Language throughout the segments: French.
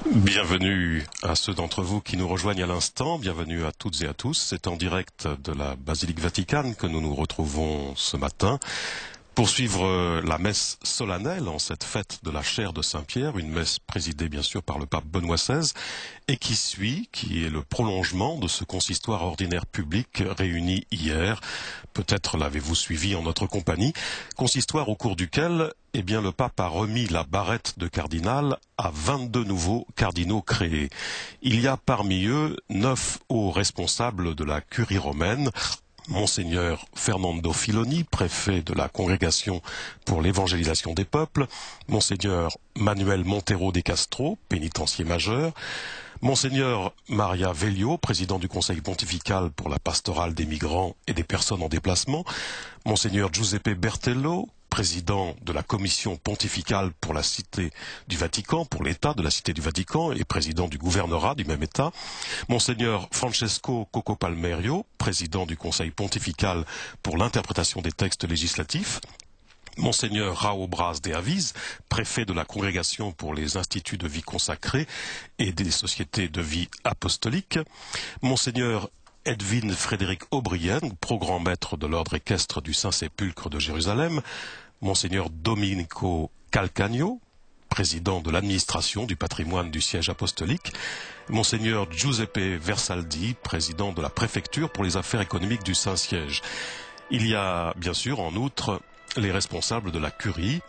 Bienvenue à ceux d'entre vous qui nous rejoignent à l'instant, bienvenue à toutes et à tous. C'est en direct de la Basilique Vaticane que nous nous retrouvons ce matin pour suivre la messe solennelle en cette fête de la chair de Saint-Pierre, une messe présidée bien sûr par le pape Benoît XVI et qui est le prolongement de ce consistoire ordinaire public réuni hier. Peut-être l'avez-vous suivi en notre compagnie, consistoire au cours duquel le pape a remis la barrette de cardinal à 22 nouveaux cardinaux créés. Il y a parmi eux 9 hauts responsables de la curie romaine. Monseigneur Fernando Filoni, préfet de la Congrégation pour l'évangélisation des peuples, Monseigneur Manuel Montero de Castro, pénitencier majeur, Monseigneur Maria Velio, président du Conseil pontifical pour la pastorale des migrants et des personnes en déplacement, Monseigneur Giuseppe Bertello, président de la commission pontificale pour la Cité du Vatican, pour l'État de la Cité du Vatican et président du gouvernorat du même État, Monseigneur Francesco Coco Palmerio, président du Conseil pontifical pour l'interprétation des textes législatifs, Monseigneur Raul Braz de Aviz, préfet de la Congrégation pour les instituts de vie consacrée et des sociétés de vie apostolique, Monseigneur Edwin Frédéric O'Brien, pro-grand maître de l'ordre équestre du Saint-Sépulcre de Jérusalem, Monseigneur Domenico Calcagno, président de l'administration du patrimoine du siège apostolique, Monseigneur Giuseppe Versaldi, président de la préfecture pour les affaires économiques du Saint-Siège. Il y a bien sûr en outre les responsables de la curie,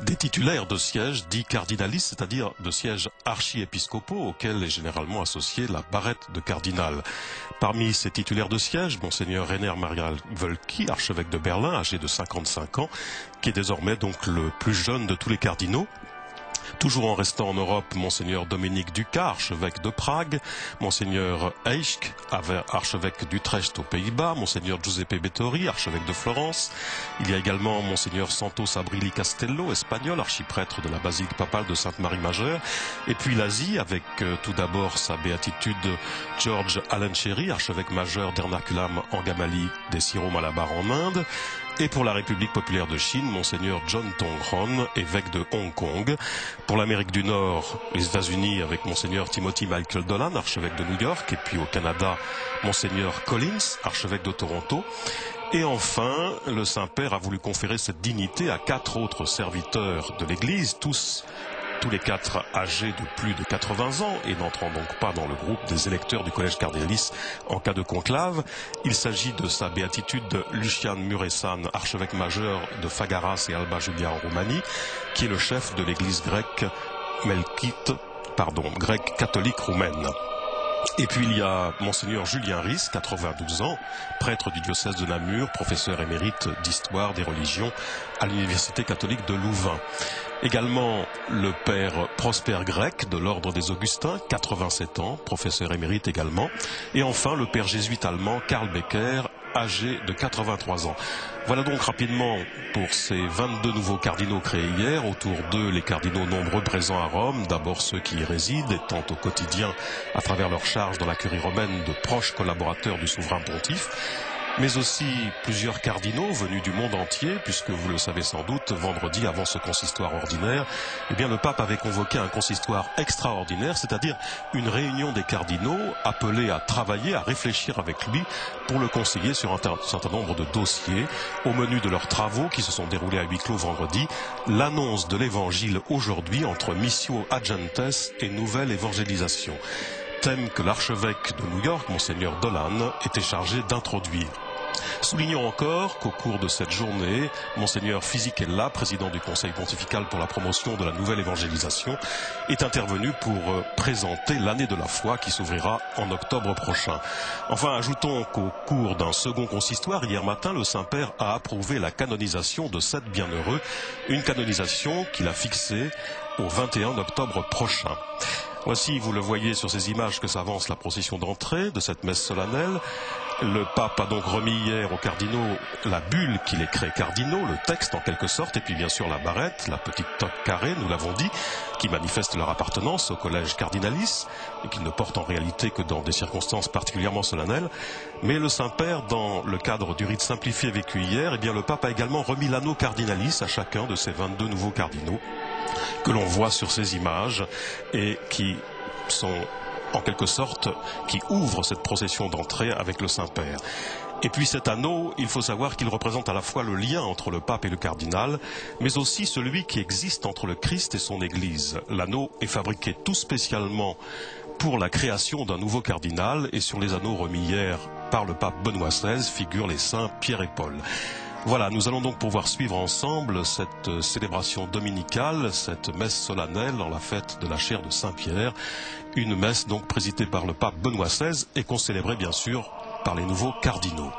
des titulaires de sièges dits cardinalis, c'est-à-dire de sièges archiépiscopaux auxquels est généralement associée la barrette de cardinal. Parmi ces titulaires de sièges, Monseigneur Rainer Maria Wölki, archevêque de Berlin, âgé de 55 ans, qui est désormais donc le plus jeune de tous les cardinaux. Toujours en restant en Europe, Monseigneur Dominique Ducas, archevêque de Prague, Monseigneur Eichk, archevêque d'Utrecht aux Pays-Bas, Monseigneur Giuseppe Bettori, archevêque de Florence. Il y a également Monseigneur Santos Abrilli Castello, espagnol, archiprêtre de la basilique papale de Sainte-Marie-Majeure. Et puis l'Asie, avec tout d'abord sa béatitude George Allen Cherry, archevêque majeur d'Ernakulam en Gamali des Syro-Malabar en Inde. Et pour la République populaire de Chine, Monseigneur John Tong-hon, évêque de Hong Kong. Pour l'Amérique du Nord, les États-Unis avec Monseigneur Timothy Michael Dolan, archevêque de New York. Et puis au Canada, Monseigneur Collins, archevêque de Toronto. Et enfin, le Saint-Père a voulu conférer cette dignité à 4 autres serviteurs de l'Église, tous les 4 âgés de plus de 80 ans et n'entrant donc pas dans le groupe des électeurs du collège cardinalis en cas de conclave. Il s'agit de sa béatitude de Lucian Muresan, archevêque majeur de Fagaras et Alba Giulia en Roumanie, qui est le chef de l'église grecque grecque catholique roumaine. Et puis il y a Monseigneur Julien Ries, 92 ans, prêtre du diocèse de Namur, professeur émérite d'histoire des religions à l'université catholique de Louvain. Également le père Prosper Grec de l'ordre des Augustins, 87 ans, professeur émérite également. Et enfin le père jésuite allemand Karl Becker, âgé de 83 ans. Voilà donc rapidement pour ces 22 nouveaux cardinaux créés hier, autour d'eux les cardinaux nombreux présents à Rome, d'abord ceux qui y résident, étant au quotidien à travers leurs charges dans la curie romaine de proches collaborateurs du souverain pontife, mais aussi plusieurs cardinaux venus du monde entier, puisque vous le savez sans doute, vendredi avant ce consistoire ordinaire, le pape avait convoqué un consistoire extraordinaire, c'est-à-dire une réunion des cardinaux appelés à travailler, à réfléchir avec lui pour le conseiller sur un certain nombre de dossiers. Au menu de leurs travaux qui se sont déroulés à huis clos vendredi, l'annonce de l'évangile aujourd'hui entre Missio Agentes et nouvelle évangélisation. Thème que l'archevêque de New York, Monseigneur Dolan, était chargé d'introduire. Soulignons encore qu'au cours de cette journée, Monseigneur Fisichella, président du Conseil pontifical pour la promotion de la nouvelle évangélisation, est intervenu pour présenter l'année de la foi qui s'ouvrira en octobre prochain. Enfin, ajoutons qu'au cours d'un second consistoire, hier matin, le Saint-Père a approuvé la canonisation de 7 bienheureux, une canonisation qu'il a fixée au 21 octobre prochain. Voici, vous le voyez sur ces images, que s'avance la procession d'entrée de cette messe solennelle. Le pape a donc remis hier aux cardinaux la bulle qui les crée cardinaux, le texte en quelque sorte, et puis bien sûr la barrette, la petite toque carrée, nous l'avons dit, qui manifeste leur appartenance au collège cardinalis, et qu'ils ne portent en réalité que dans des circonstances particulièrement solennelles. Mais le Saint-Père, dans le cadre du rite simplifié vécu hier, le pape a également remis l'anneau cardinalis à chacun de ces 22 nouveaux cardinaux. que l'on voit sur ces images et qui sont en quelque sorte, qui ouvrent cette procession d'entrée avec le Saint-Père. Et puis cet anneau, il faut savoir qu'il représente à la fois le lien entre le pape et le cardinal, mais aussi celui qui existe entre le Christ et son Église. L'anneau est fabriqué tout spécialement pour la création d'un nouveau cardinal, et sur les anneaux remis hier par le pape Benoît XVI figurent les saints Pierre et Paul. Voilà, nous allons donc pouvoir suivre ensemble cette célébration dominicale, cette messe solennelle en la fête de la chaire de Saint-Pierre, une messe donc présidée par le pape Benoît XVI et qu'on célébrait bien sûr par les nouveaux cardinaux.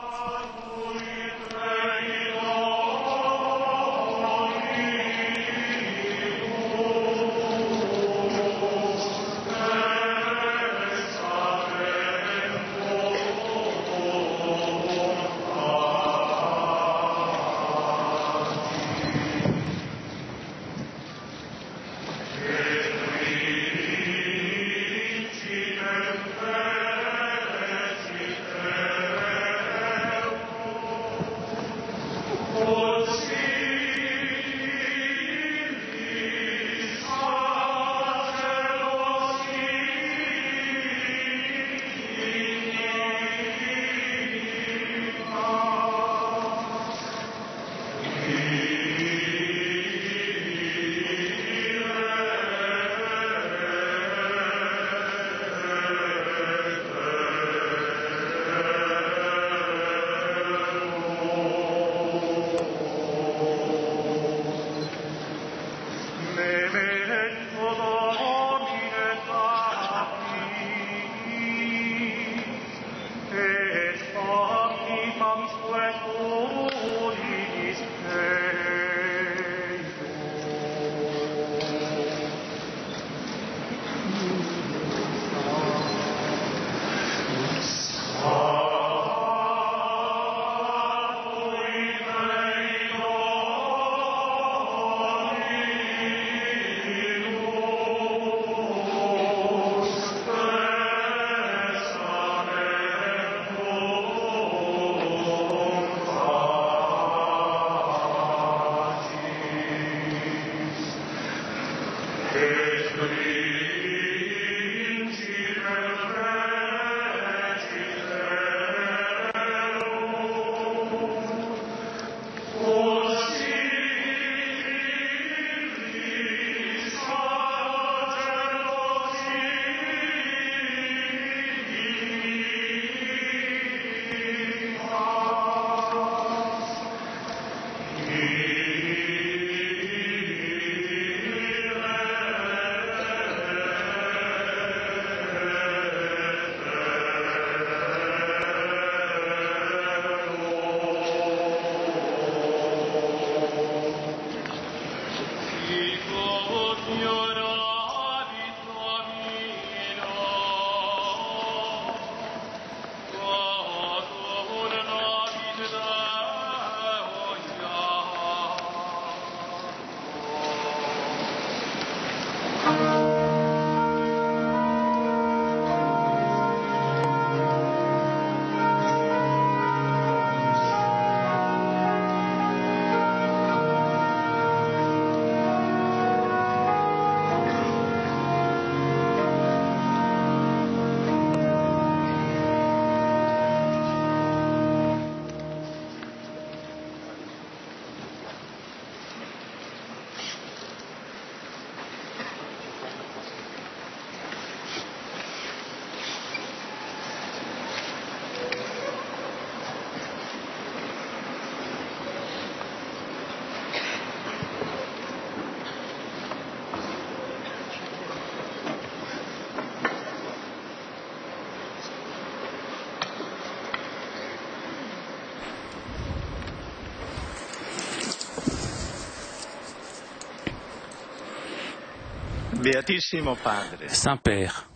Saint-Père,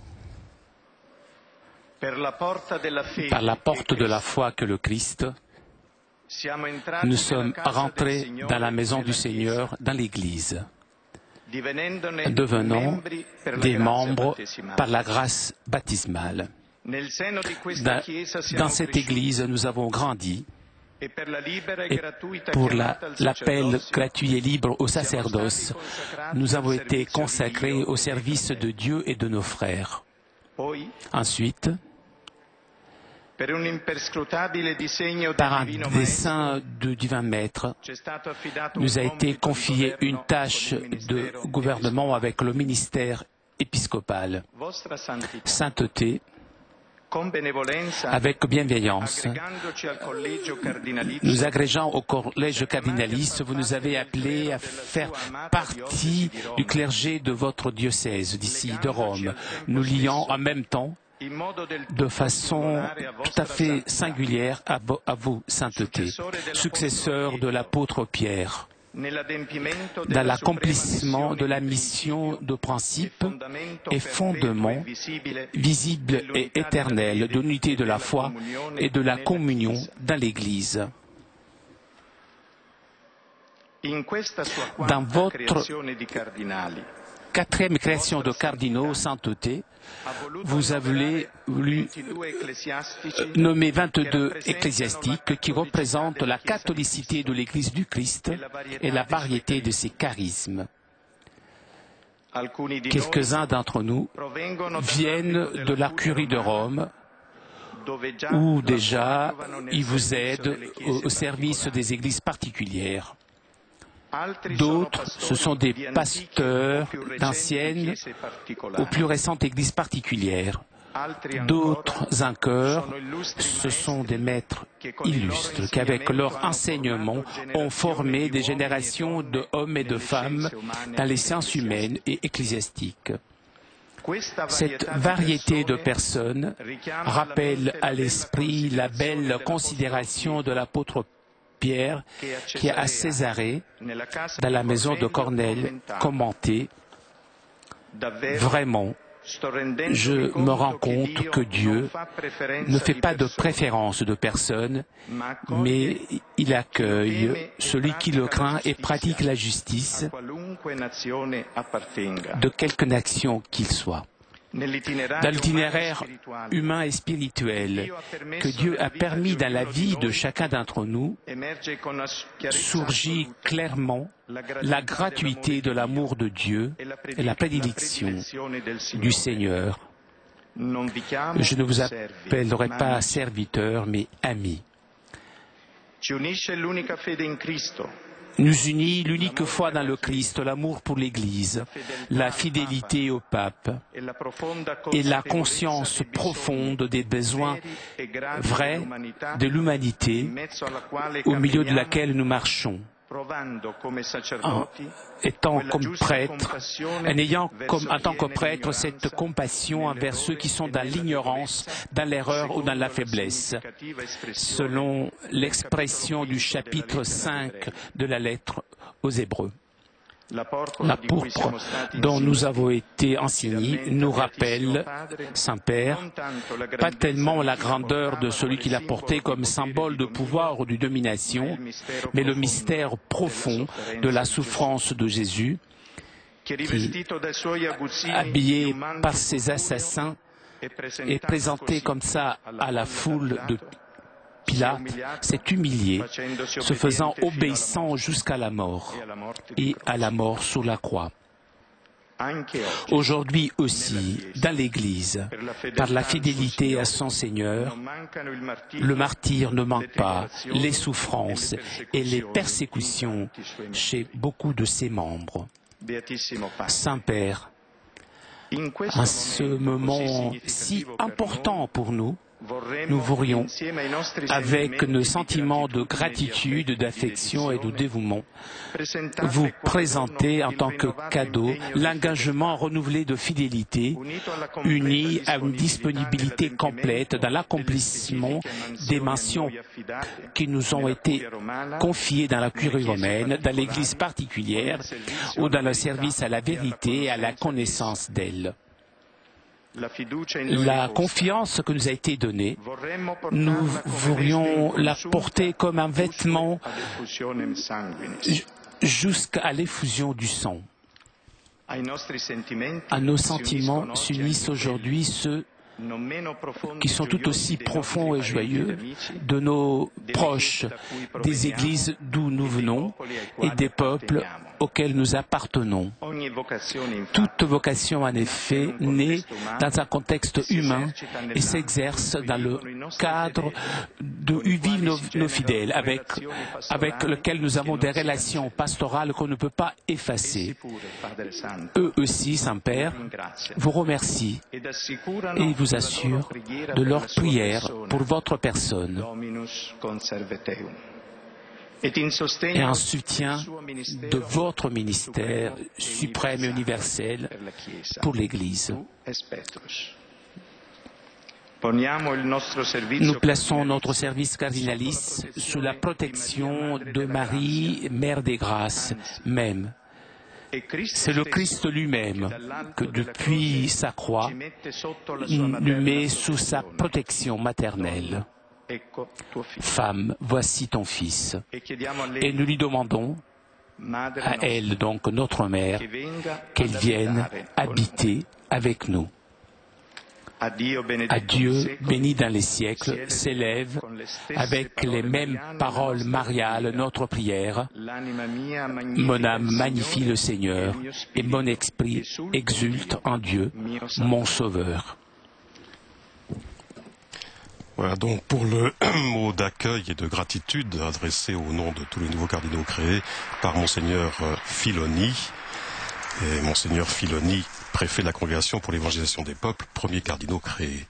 par la porte de la foi que le Christ, nous sommes rentrés dans la maison du Seigneur, dans l'Église, devenant des membres par la grâce baptismale. Dans cette Église, nous avons grandi et pour l'appel gratuit et libre au sacerdoce, nous avons été consacrés au service de Dieu et de nos frères. Ensuite, par un dessein du divin Maître, nous a été confié une tâche de gouvernement avec le ministère épiscopal. Sainteté, avec bienveillance, nous agrégeant au collège cardinaliste, vous nous avez appelés à faire partie du clergé de votre diocèse d'ici, de Rome, nous liant en même temps de façon tout à fait singulière à vous, sainteté, successeur de l'apôtre Pierre, dans l'accomplissement de la mission de principe et fondement visible et éternel de l'unité de la foi et de la communion dans l'Église. Dans votre quatrième création de cardinaux, sainteté, vous avez voulu nommer 22 ecclésiastiques qui représentent la catholicité de l'Église du Christ et la variété de ses charismes. Quelques-uns d'entre nous viennent de la curie de Rome, où déjà ils vous aident au service des églises particulières. D'autres, ce sont des pasteurs d'anciennes ou plus récentes églises particulières. D'autres encore, ce sont des maîtres illustres qui, avec leur enseignement, ont formé des générations d'hommes et de femmes dans les sciences humaines et ecclésiastiques. Cette variété de personnes rappelle à l'esprit la belle considération de l'apôtre Pierre qui a à Césarée, dans la maison de Corneille, commenté « Vraiment, je me rends compte que Dieu ne fait pas de préférence de personne, mais il accueille celui qui le craint et pratique la justice de quelque nation qu'il soit. » Dans l'itinéraire humain et spirituel que Dieu a permis dans la vie de chacun d'entre nous, surgit clairement la gratuité de l'amour de Dieu et la prédilection du Seigneur. Je ne vous appellerai pas serviteur, mais ami. Nous unit l'unique foi dans le Christ, l'amour pour l'Église, la fidélité au pape et la conscience profonde des besoins vrais de l'humanité au milieu de laquelle nous marchons. En tant que prêtre, cette compassion envers ceux qui sont dans l'ignorance, dans l'erreur ou dans la faiblesse, selon l'expression du chapitre 5 de la lettre aux Hébreux. La pourpre dont nous avons été enseignés nous rappelle, Saint-Père, pas tellement la grandeur de celui qui l'a porté comme symbole de pouvoir ou de domination, mais le mystère profond de la souffrance de Jésus, qui, habillé par ses assassins, est présenté comme ça à la foule de Pilate, s'est humilié, se faisant obéissant jusqu'à la mort et à la mort sur la croix. Aujourd'hui aussi, dans l'Église, par la fidélité à son Seigneur, le martyr ne manque pas, les souffrances et les persécutions chez beaucoup de ses membres. Saint-Père, à ce moment si important pour nous, nous voudrions, avec nos sentiments de gratitude, d'affection et de dévouement, vous présenter en tant que cadeau l'engagement renouvelé de fidélité, uni à une disponibilité complète dans l'accomplissement des missions qui nous ont été confiées dans la curie romaine, dans l'Église particulière ou dans le service à la vérité et à la connaissance d'elle. La confiance que nous a été donnée, nous voudrions la porter comme un vêtement jusqu'à l'effusion du sang. À nos sentiments s'unissent aujourd'hui ceux qui sont tout aussi profonds et joyeux, de nos proches, des églises d'où nous venons et des peuples auxquels nous appartenons. Toute vocation, en effet, naît dans un contexte humain et s'exerce dans le cadre d'où vivent nos fidèles, avec lesquels nous avons des relations pastorales qu'on ne peut pas effacer. Eux aussi, Saint-Père, vous remercient et vous assurent de leur prière pour votre personne et en soutien de votre ministère suprême et universel pour l'Église. Nous plaçons notre service cardinalice sous la protection de Marie, Mère des Grâces, même. C'est le Christ lui-même que, depuis sa croix, nous met sous sa protection maternelle. Femme, voici ton Fils. Et nous lui demandons, à elle, donc notre Mère, qu'elle vienne habiter avec nous. À Dieu, béni dans les siècles, s'élève avec les mêmes paroles mariales notre prière. Mon âme magnifie le Seigneur et mon esprit exulte en Dieu, mon Sauveur. Voilà donc pour le mot d'accueil et de gratitude adressé au nom de tous les nouveaux cardinaux créés par Monseigneur Filoni. Et Monseigneur Filoni, préfet de la Congrégation pour l'évangélisation des peuples, premier cardinal créé.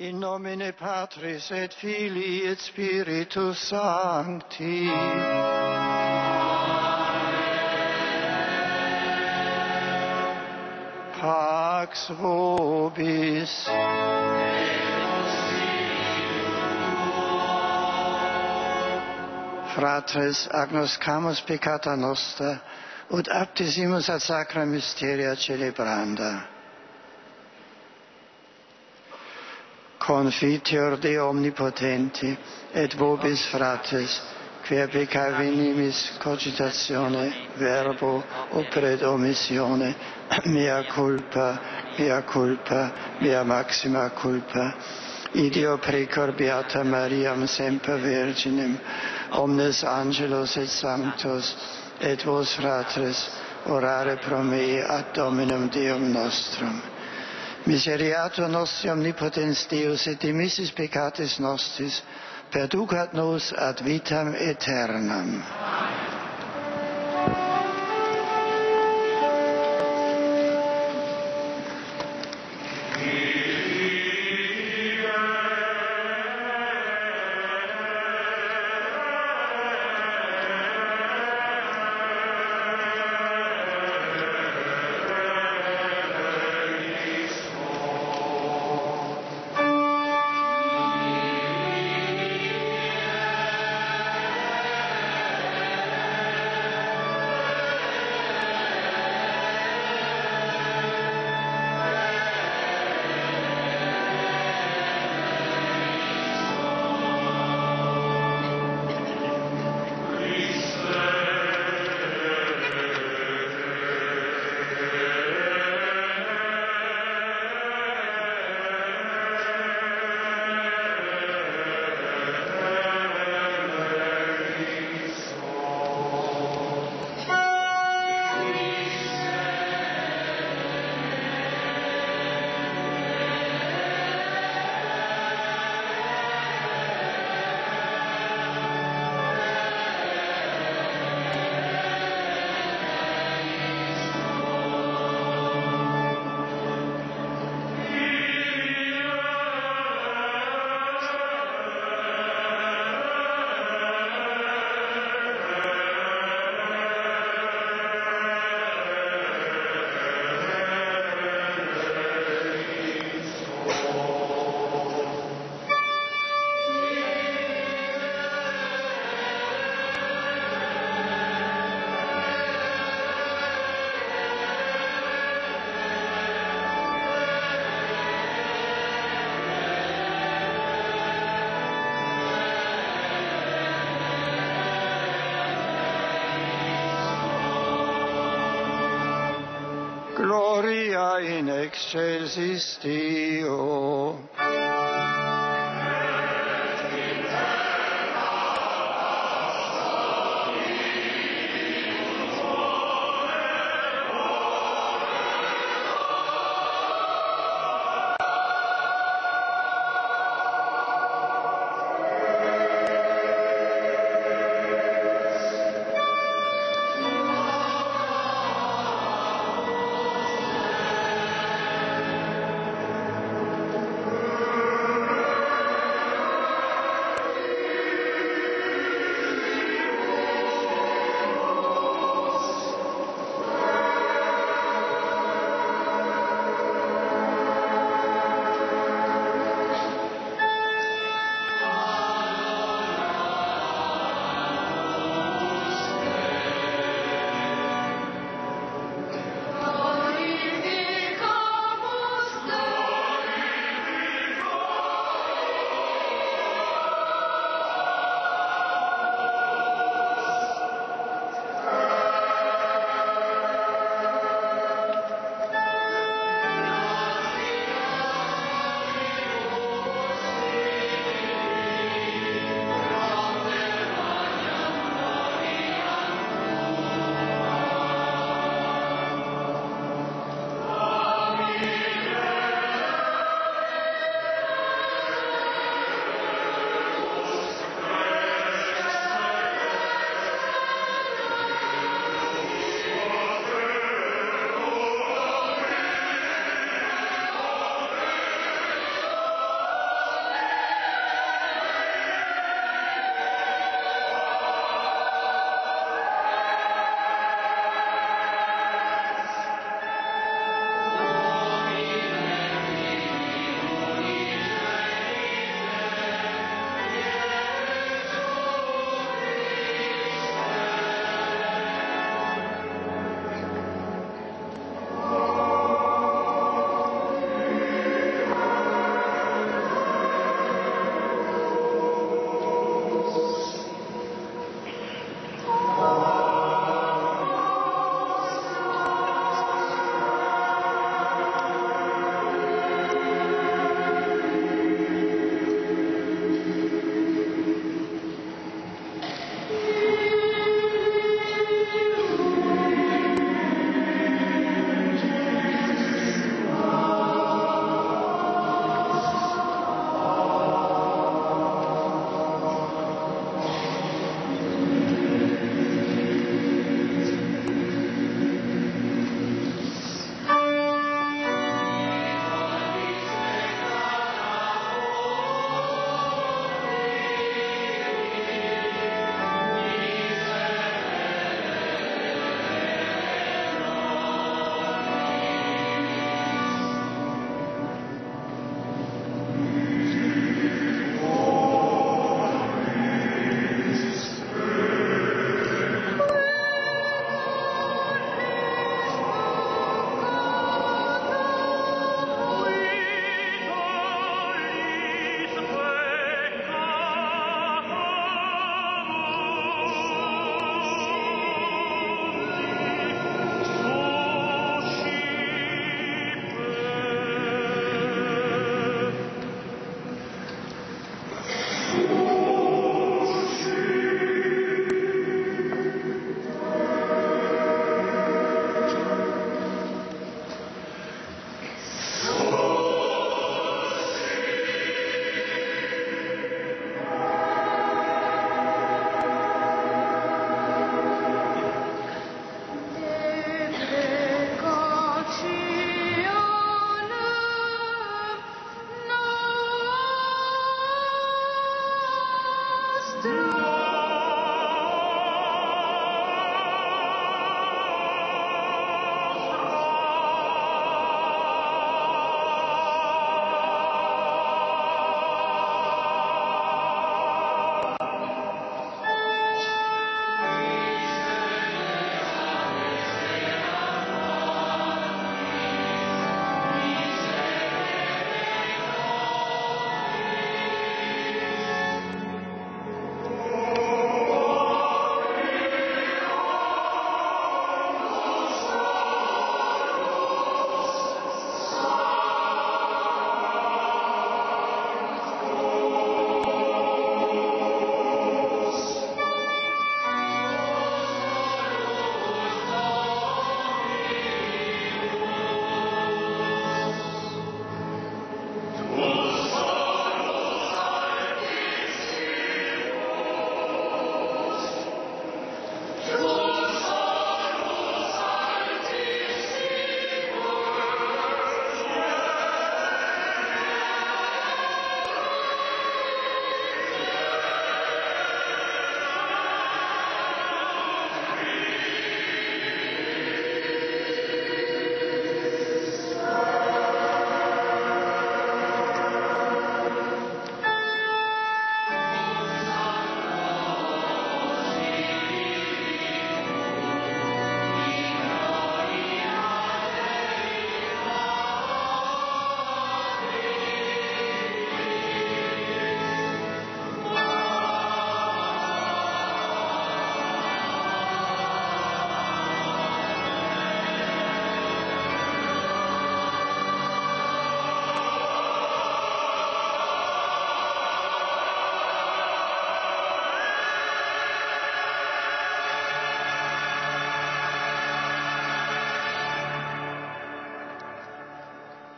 In nomine Patris et Filii et Spiritus Sancti. Pax vobis. Fratres agnoscamus peccata nostra, ut aptisimus ad sacra mysteria celebranda. Confiteor Deo omnipotenti, et vobis fratres, quia peccavi nimis cogitatione, verbo, opere omissione, mea culpa, mea maxima culpa. Ideo precor beata Mariam semper Virginem, omnes angelos et sanctos, et vos fratres, orare pro me ad Dominum Deum nostrum. Miseriatur nostri omnipotens Deus et dimissis peccatis nostris, perducat nos ad vitam aeternam. gloria in excelsis Deo.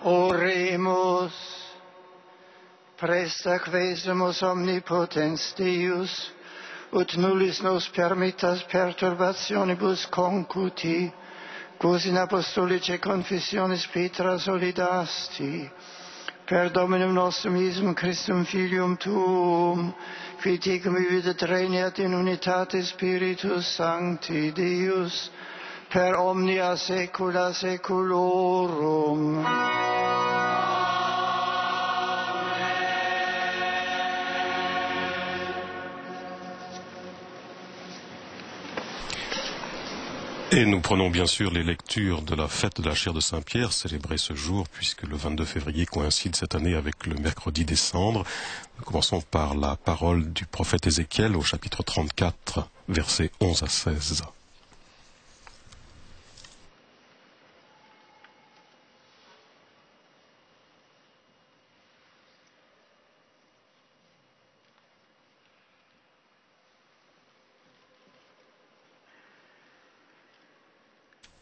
Oremus. Presta quesumus omnipotens Deus, ut nullis nos permittas perturbationibus concuti, quos in apostolice confessionis Petra solidasti, per Dominum nostrum Iesum Christum Filium Tuum, qui tecum vivit regnat in unitate Spiritus Sancti Deus, per omnia saecula saeculorum. Et nous prenons bien sûr les lectures de la fête de la chair de Saint-Pierre, célébrée ce jour, puisque le 22 février coïncide cette année avec le mercredi des Cendres. Nous commençons par la parole du prophète Ézéchiel au chapitre 34, versets 11 à 16.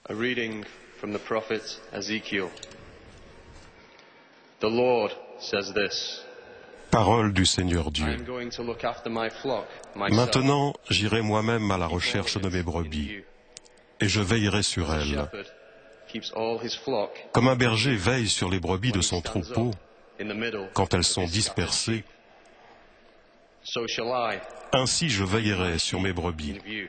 A reading from the prophet Ezekiel. The Lord says this. Parole du Seigneur I Dieu. am going to look after my flock, myself. Maintenant, j'irai moi-même à la recherche de mes brebis, et je veillerai sur The elles. shepherd keeps all his flock Comme un berger veille sur les brebis when de he son stands troupeau up in the middle quand elles of sont his scattered dispersées, sheep. So shall I ainsi je veillerai sur mes brebis, in view.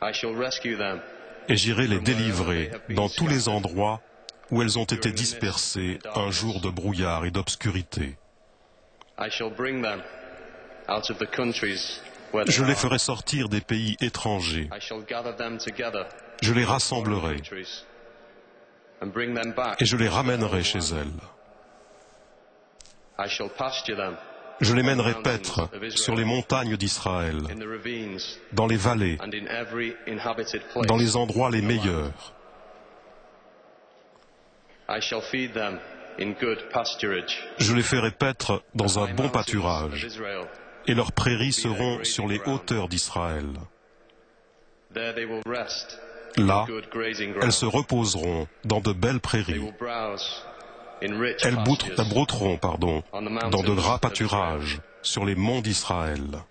I shall rescue them et j'irai les délivrer dans tous les endroits où elles ont été dispersées un jour de brouillard et d'obscurité. I shall bring them out of the countries where they Je les are. ferai sortir des pays étrangers, I shall gather them together je les from rassemblerai countries and bring them back et je les to their ramènerai own chez land. elles. I shall pasture them Je les on the mènerai mountains paître of sur les Israel, montagnes d'Israël, in the ravines dans les vallées, and in every inhabited place. dans les endroits les of the land. meilleurs. I shall feed them in good pasturage. Je les ferai paître dans un High bon mountains of pâturage, Israel. et leurs prairies seront sur les hauteurs d'Israël. There they will rest Là, in good grazing elles se ground. reposeront dans de belles They prairies. will browse in rich Elles pastures brouteront, on the dans de gras mountains of pâturages sur les monts d'Israël.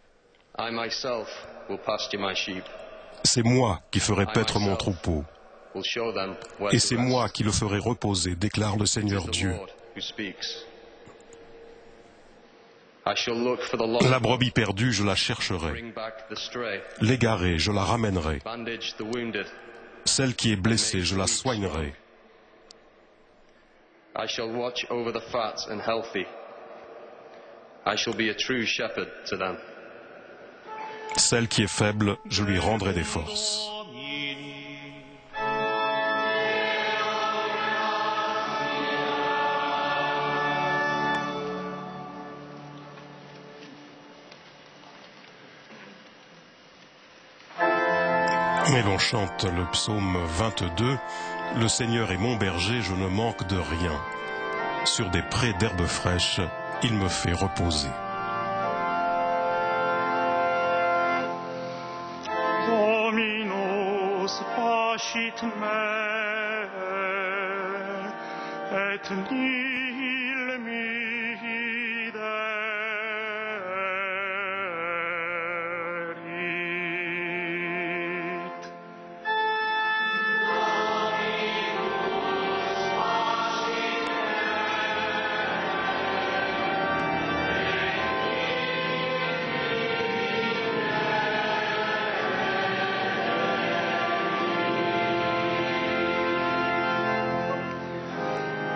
I myself will pasture my sheep. C'est moi qui ferai paître mon troupeau, Will show them where et to c'est rest. moi qui le ferai reposer, déclare le It is Seigneur the Dieu. Lord who speaks. I shall look for the lost La one, brebis perdue, je la chercherai. bring back the stray, L'égarée, je la ramènerai. bandage the wounded. Celle qui est blessée, je la soignerai. I shall watch over the fat and healthy. I shall be a true shepherd to them. Celle qui est faible, je lui rendrai des forces. Et l'on chante le psaume 22. Le Seigneur est mon berger, je ne manque de rien. Sur des prés d'herbes fraîches, il me fait reposer. Dominus facit me, et nihil mihi derit.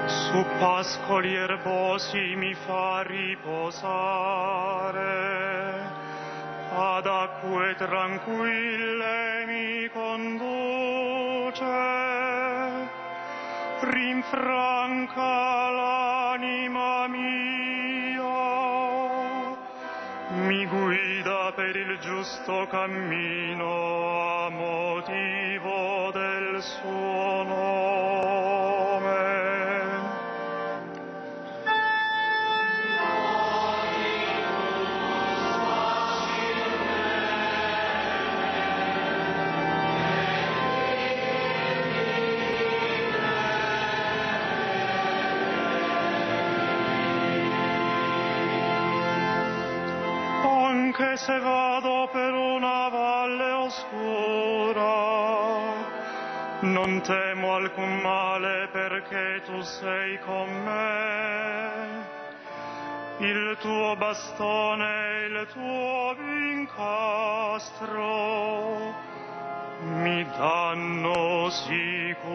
Su pascoli erbosi mi fa riposare, ad acque tranquille mi conduce, rinfranca l'anima mia, mi guida per il giusto cammino a motivo del suo nome. Anche se vado per una valle oscura, non temo alcun male perché tu sei con me. Il tuo bastone e il tuo vincastro mi danno sicurezza.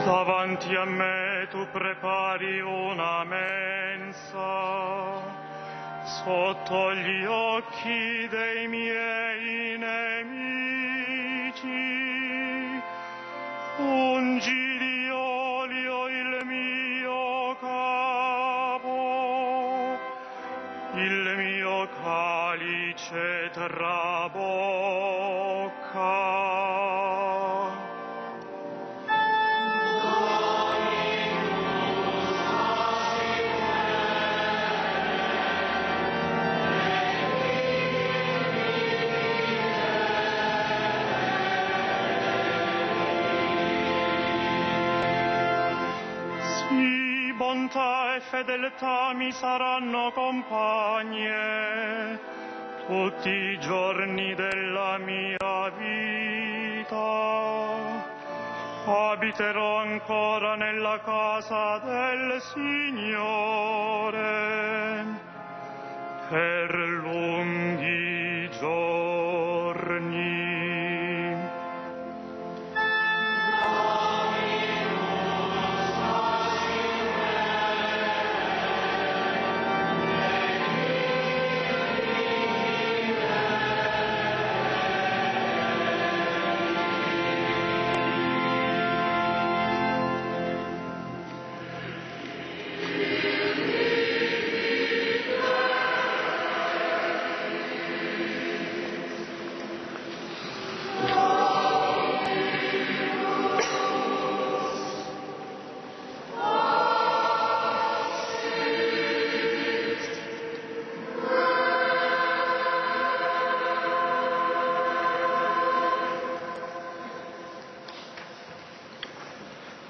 Davanti a me tu prepari una mensa, sotto gli occhi dei miei nemici. Ungi di olio il mio capo, il mio calice trabocca. Bontà e fedeltà mi saranno compagne tutti i giorni della mia vita. Abiterò ancora nella casa del Signore per lunghi giorni.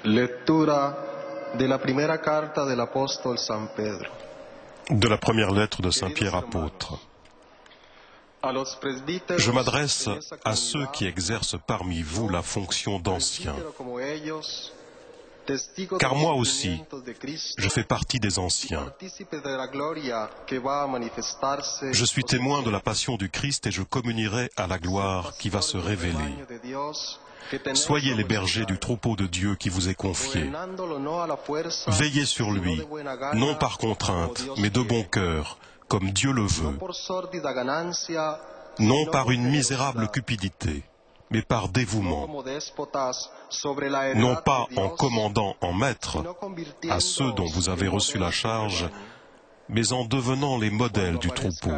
Lettura della prima carta dell'Apostolo San Pedro. De la première lettre de Saint Pierre apôtre. Je m'adresse à ceux qui exercent parmi vous la fonction d'anciens. Car moi aussi, je fais partie des anciens. Je suis témoin de la passion du Christ et je communierai à la gloire qui va se révéler. Soyez les bergers du troupeau de Dieu qui vous est confié. Veillez sur lui, non par contrainte, mais de bon cœur, comme Dieu le veut, non par une misérable cupidité, mais par dévouement, non pas en commandant en maître à ceux dont vous avez reçu la charge, mais en devenant les modèles du troupeau.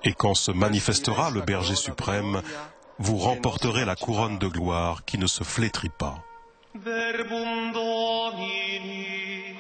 Et quand se manifestera le berger suprême, vous remporterez la couronne de gloire qui ne se flétrit pas. Verbum Domini.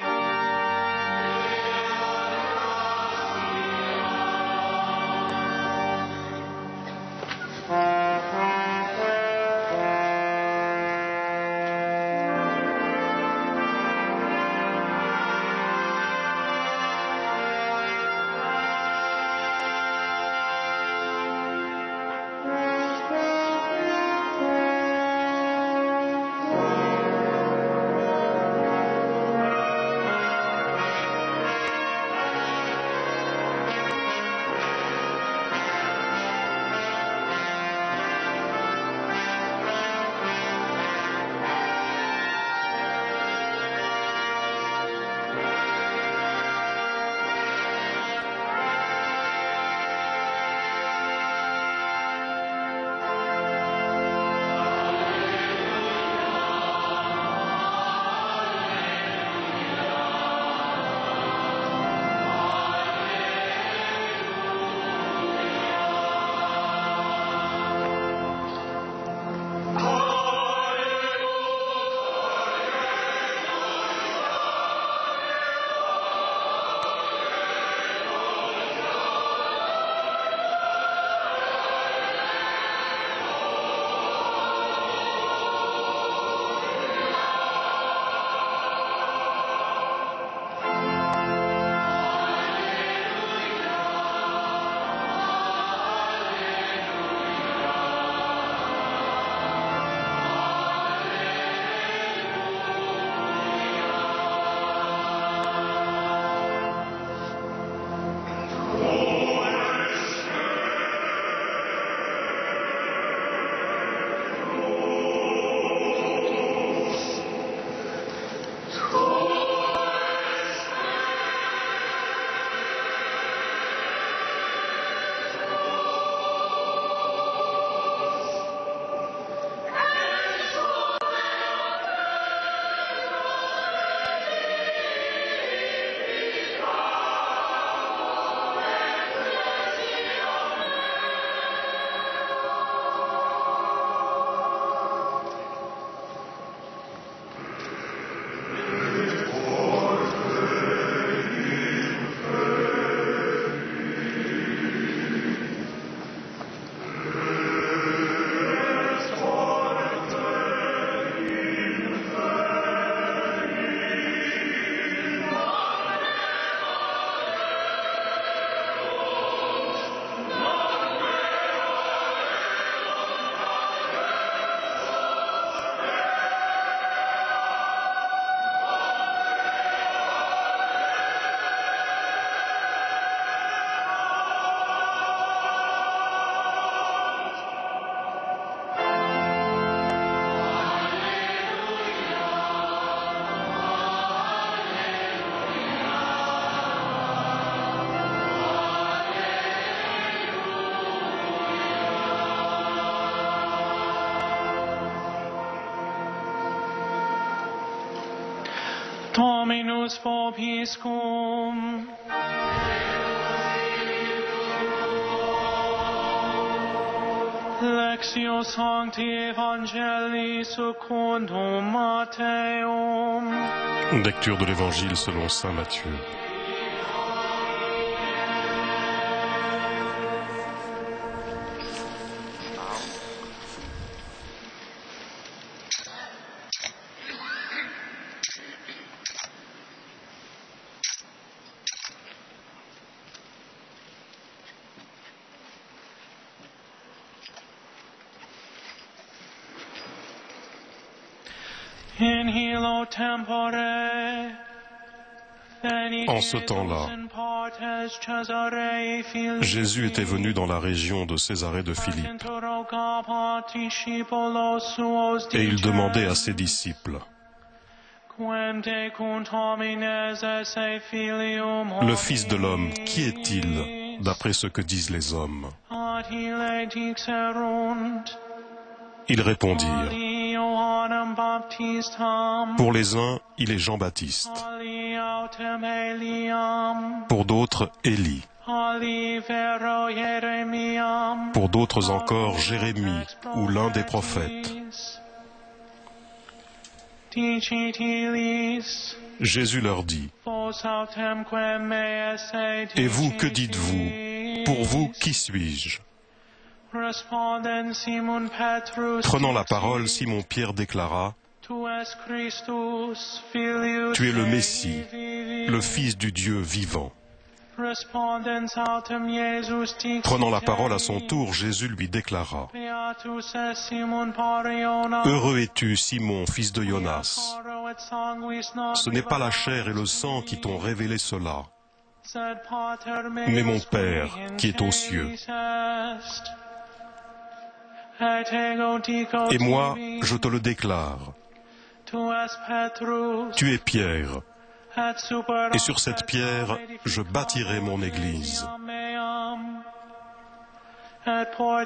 Dominus vobiscum. Lectio Sancti Evangelii secundum Matteum. Lecture de l'Évangile selon saint Matthieu. En ce temps-là, Jésus était venu dans la région de Césarée de Philippe et il demandait à ses disciples: le Fils de l'homme, qui est-il d'après ce que disent les hommes? Ils répondirent: pour les uns, il est Jean-Baptiste, pour d'autres, Élie, pour d'autres encore, Jérémie ou l'un des prophètes. Jésus leur dit: et vous, que dites-vous? Pour vous, qui suis-je? Prenant la parole, Simon-Pierre déclara: tu es le Messie, le Fils du Dieu vivant. Prenant la parole à son tour, Jésus lui déclara: heureux es-tu, Simon, fils de Jonas. Ce n'est pas la chair et le sang qui t'ont révélé cela, mais mon Père qui est aux cieux. Et moi, je te le déclare, tu es Pierre, et sur cette pierre, je bâtirai mon Église.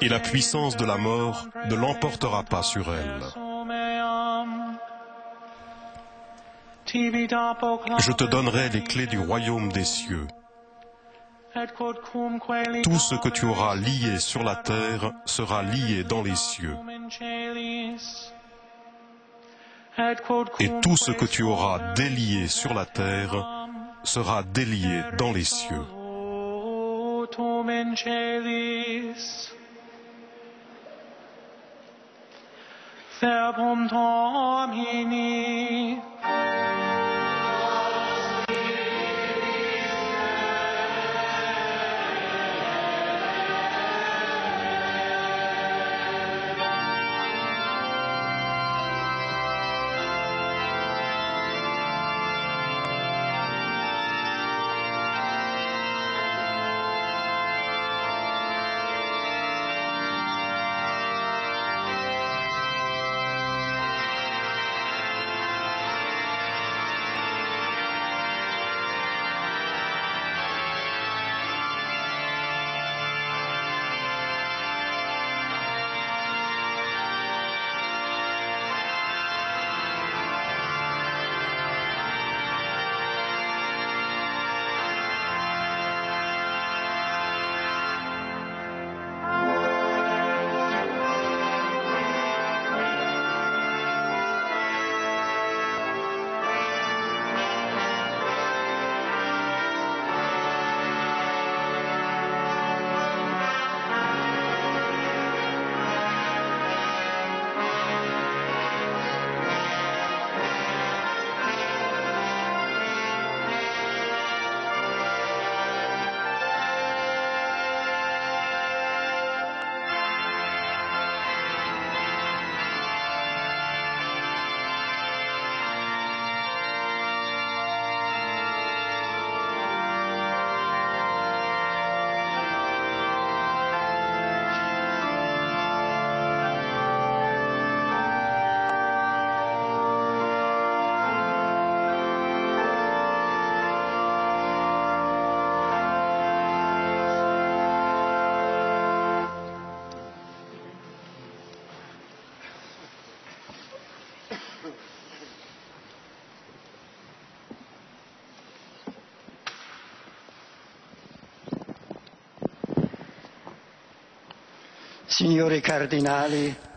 Et la puissance de la mort ne l'emportera pas sur elle. Je te donnerai les clés du royaume des cieux. Tout ce que tu auras lié sur la terre sera lié dans les cieux. Et tout ce que tu auras délié sur la terre sera délié dans les cieux. Verbum Domini.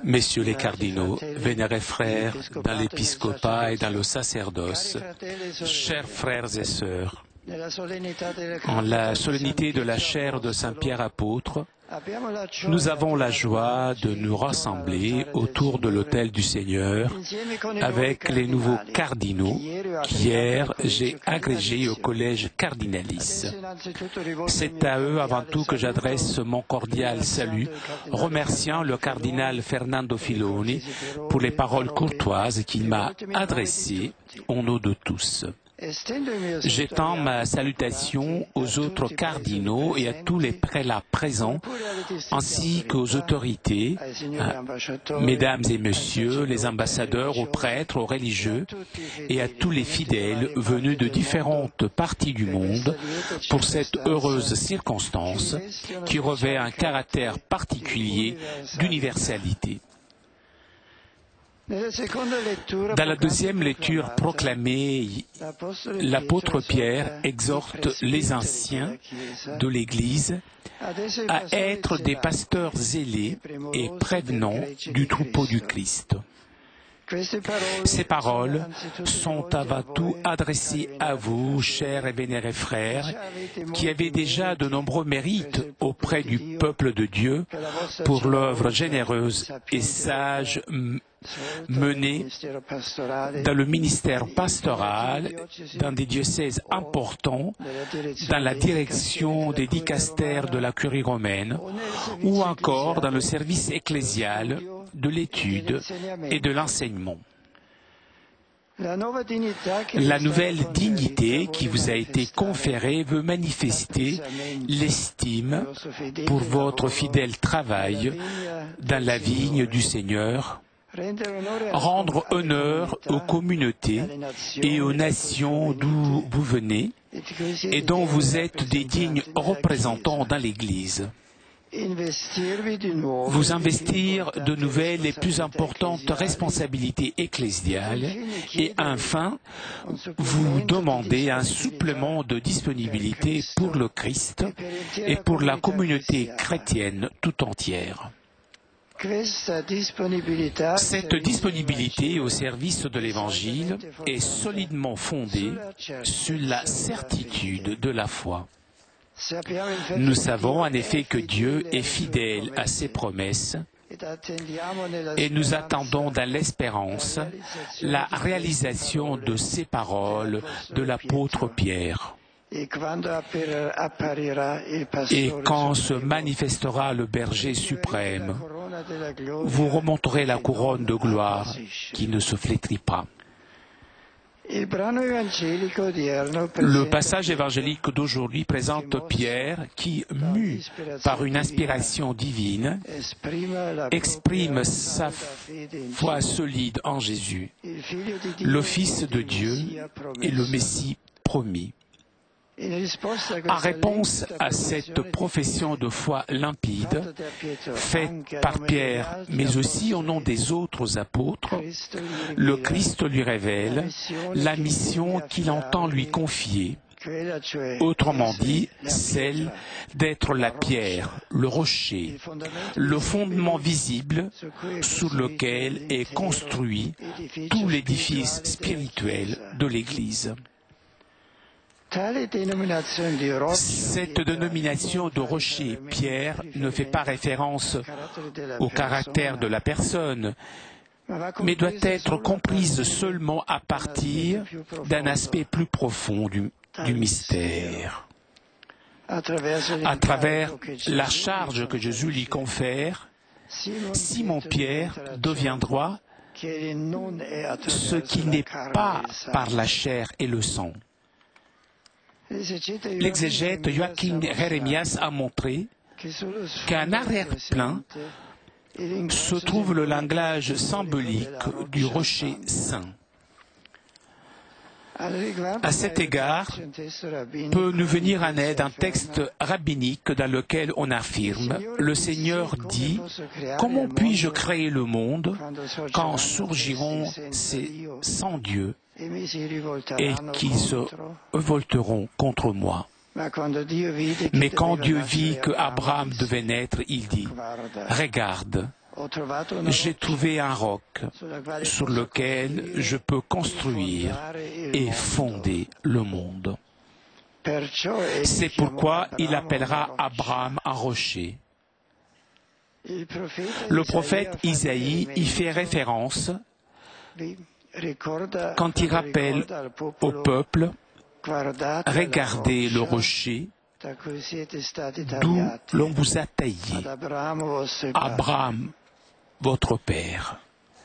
Messieurs les cardinaux, vénérés frères dans l'épiscopat et dans le sacerdoce, chers frères et sœurs, en la solennité de la chaire de Saint Pierre apôtre, nous avons la joie de nous rassembler autour de l'autel du Seigneur avec les nouveaux cardinaux qu'hier j'ai agrégés au collège Cardinalis. C'est à eux avant tout que j'adresse mon cordial salut, remerciant le cardinal Fernando Filoni pour les paroles courtoises qu'il m'a adressées au nom de tous. J'étends ma salutation aux autres cardinaux et à tous les prélats présents, ainsi qu'aux autorités, mesdames et messieurs, les ambassadeurs, aux prêtres, aux religieux et à tous les fidèles venus de différentes parties du monde pour cette heureuse circonstance qui revêt un caractère particulier d'universalité. Dans la deuxième lecture proclamée, l'apôtre Pierre exhorte les anciens de l'Église à être des pasteurs zélés et prévenants du troupeau du Christ. Ces paroles sont avant tout adressées à vous, chers et vénérés frères, qui avez déjà de nombreux mérites auprès du peuple de Dieu pour l'œuvre généreuse et sage menée dans le ministère pastoral, dans des diocèses importants, dans la direction des dicastères de la curie romaine, ou encore dans le service ecclésial de l'étude et de l'enseignement. La nouvelle dignité qui vous a été conférée veut manifester l'estime pour votre fidèle travail dans la vigne du Seigneur, rendre honneur aux communautés et aux nations d'où vous venez et dont vous êtes des dignes représentants dans l'Église. Vous investir de nouvelles et plus importantes responsabilités ecclésiales et enfin vous demander un supplément de disponibilité pour le Christ et pour la communauté chrétienne tout entière. Cette disponibilité au service de l'Évangile est solidement fondée sur la certitude de la foi. Nous savons en effet que Dieu est fidèle à ses promesses et nous attendons dans l'espérance la réalisation de ces paroles de l'apôtre Pierre. Et quand se manifestera le berger suprême, vous remonterez la couronne de gloire qui ne se flétrit pas. Le passage évangélique d'aujourd'hui présente Pierre qui, mu par une inspiration divine, exprime sa foi solide en Jésus, le Fils de Dieu et le Messie promis. En réponse à cette profession de foi limpide, faite par Pierre, mais aussi au nom des autres apôtres, le Christ lui révèle la mission qu'il entend lui confier, autrement dit, celle d'être la pierre, le rocher, le fondement visible sur lequel est construit tout l'édifice spirituel de l'Église. Cette dénomination de rocher Pierre ne fait pas référence au caractère de la personne, mais doit être comprise seulement à partir d'un aspect plus profond du mystère. À travers la charge que Jésus lui confère, Simon Pierre deviendra ce qui n'est pas par la chair et le sang. L'exégète Joachim Jeremias a montré qu'en arrière-plan se trouve le langage symbolique du rocher saint. À cet égard, peut nous venir en aide un texte rabbinique dans lequel on affirme « Le Seigneur dit, comment puis-je créer le monde quand surgiront ces sans Dieu et qu'ils se révolteront contre moi ?» Mais quand Dieu vit que Abraham devait naître, il dit, « Regarde, j'ai trouvé un roc sur lequel je peux construire et fonder le monde. » C'est pourquoi il appellera Abraham un rocher. Le prophète Isaïe y fait référence quand il rappelle au peuple, « Regardez le rocher d'où l'on vous a taillé, Abraham, votre père. »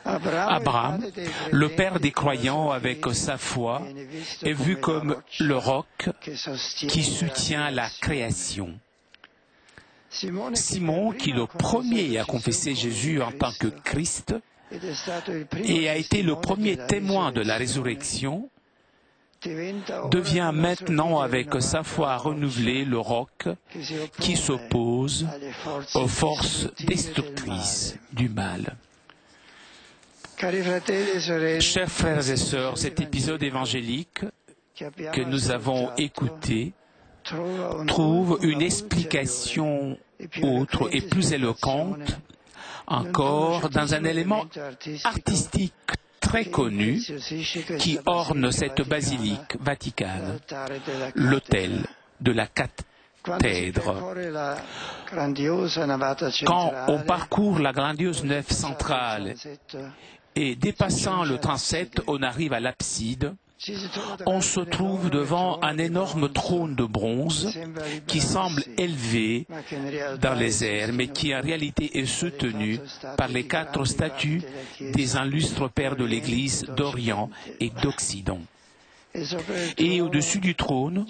Abraham, le père des croyants avec sa foi, est vu comme le roc qui soutient la création. Simon, qui le premier a confessé Jésus en tant que Christ et a été le premier témoin de la résurrection, devient maintenant avec sa foi renouvelée le roc qui s'oppose aux forces destructrices du mal. Chers frères et sœurs, cet épisode évangélique que nous avons écouté trouve une explication autre et plus éloquente encore dans un élément artistique très connu qui orne cette basilique vaticane, l'autel de la cathèdre. Quand on parcourt la grandiose nef centrale et dépassant le transept, on arrive à l'abside, on se trouve devant un énorme trône de bronze qui semble élevé dans les airs, mais qui en réalité est soutenu par les 4 statues des illustres pères de l'Église d'Orient et d'Occident. Et au-dessus du trône,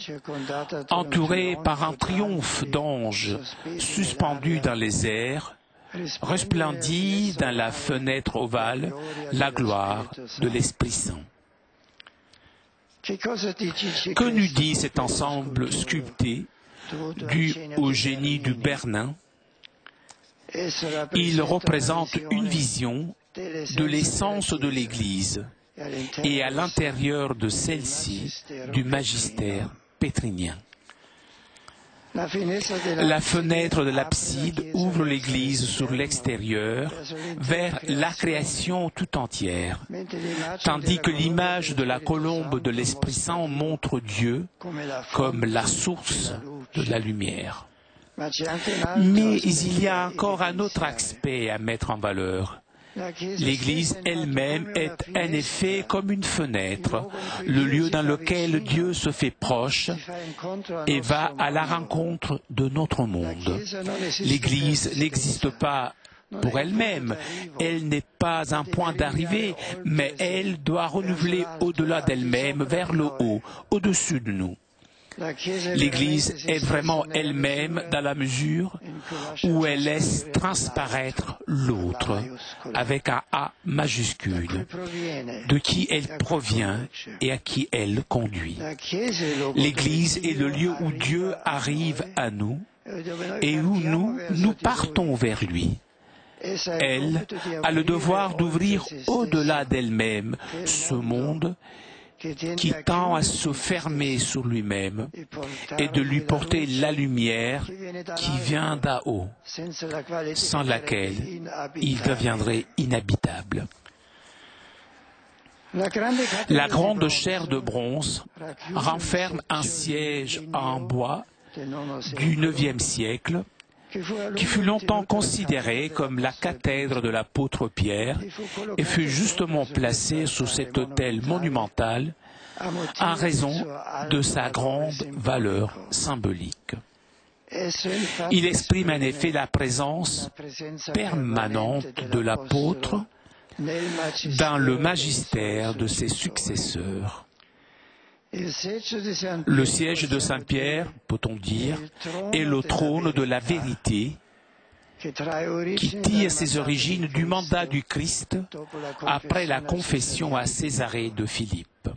entouré par un triomphe d'anges suspendus dans les airs, resplendit dans la fenêtre ovale la gloire de l'Esprit Saint. Que nous dit cet ensemble sculpté dû au génie du Bernin? Il représente une vision de l'essence de l'Église et à l'intérieur de celle-ci du magistère pétrinien. La fenêtre de l'abside ouvre l'Église sur l'extérieur vers la création tout entière, tandis que l'image de la colombe de l'Esprit Saint montre Dieu comme la source de la lumière. Mais il y a encore un autre aspect à mettre en valeur. L'Église elle-même est en effet comme une fenêtre, le lieu dans lequel Dieu se fait proche et va à la rencontre de notre monde. L'Église n'existe pas pour elle-même, elle n'est pas un point d'arrivée, mais elle doit renouveler au-delà d'elle-même, vers le haut, au-dessus de nous. L'Église est vraiment elle-même dans la mesure où elle laisse transparaître l'autre avec un A majuscule, de qui elle provient et à qui elle conduit. L'Église est le lieu où Dieu arrive à nous et où nous partons vers lui. Elle a le devoir d'ouvrir au-delà d'elle-même ce monde qui tend à se fermer sur lui-même et de lui porter la lumière qui vient d'en haut, sans laquelle il deviendrait inhabitable. La grande chaire de bronze renferme un siège en bois du IXe siècle qui fut longtemps considéré comme la cathèdre de l'apôtre Pierre et fut justement placé sous cet autel monumental en raison de sa grande valeur symbolique. Il exprime en effet la présence permanente de l'apôtre dans le magistère de ses successeurs. Le siège de Saint-Pierre, peut-on dire, est le trône de la vérité qui tire ses origines du mandat du Christ après la confession à Césarée de Philippe.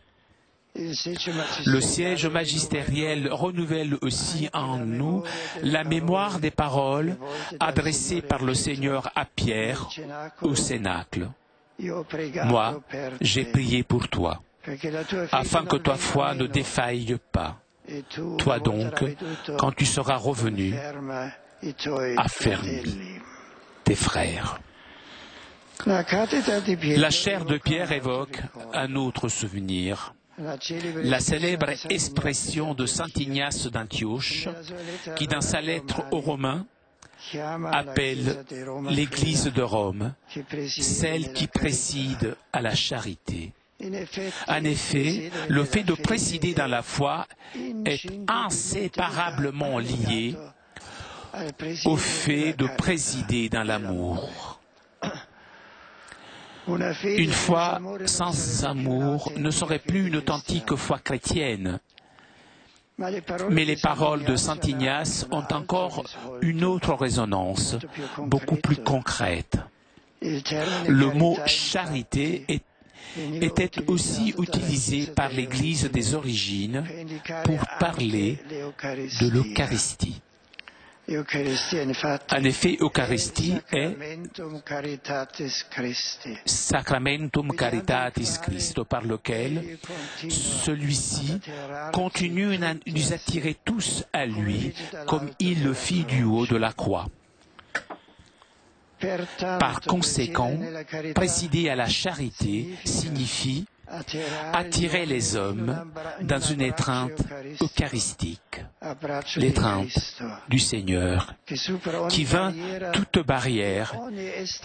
Le siège magistériel renouvelle aussi en nous la mémoire des paroles adressées par le Seigneur à Pierre au Cénacle. Moi, j'ai prié pour toi, afin que ta foi ne défaille pas. Toi donc, quand tu seras revenu, affermis tes frères. La chair de Pierre évoque un autre souvenir. La célèbre expression de saint Ignace d'Antioche, qui dans sa lettre aux Romains appelle l'Église de Rome, celle qui préside à la charité. En effet, le fait de présider dans la foi est inséparablement lié au fait de présider dans l'amour. Une foi sans amour ne serait plus une authentique foi chrétienne. Mais les paroles de saint Ignace ont encore une autre résonance, beaucoup plus concrète. Le mot charité était aussi utilisé par l'Église des origines pour parler de l'Eucharistie. En effet, Eucharistie est Sacramentum Caritatis Christo, par lequel celui-ci continue à nous attirer tous à lui, comme il le fit du haut de la croix. Par conséquent, présider à la charité signifie attirer les hommes dans une étreinte eucharistique, l'étreinte du Seigneur, qui vainc toute barrière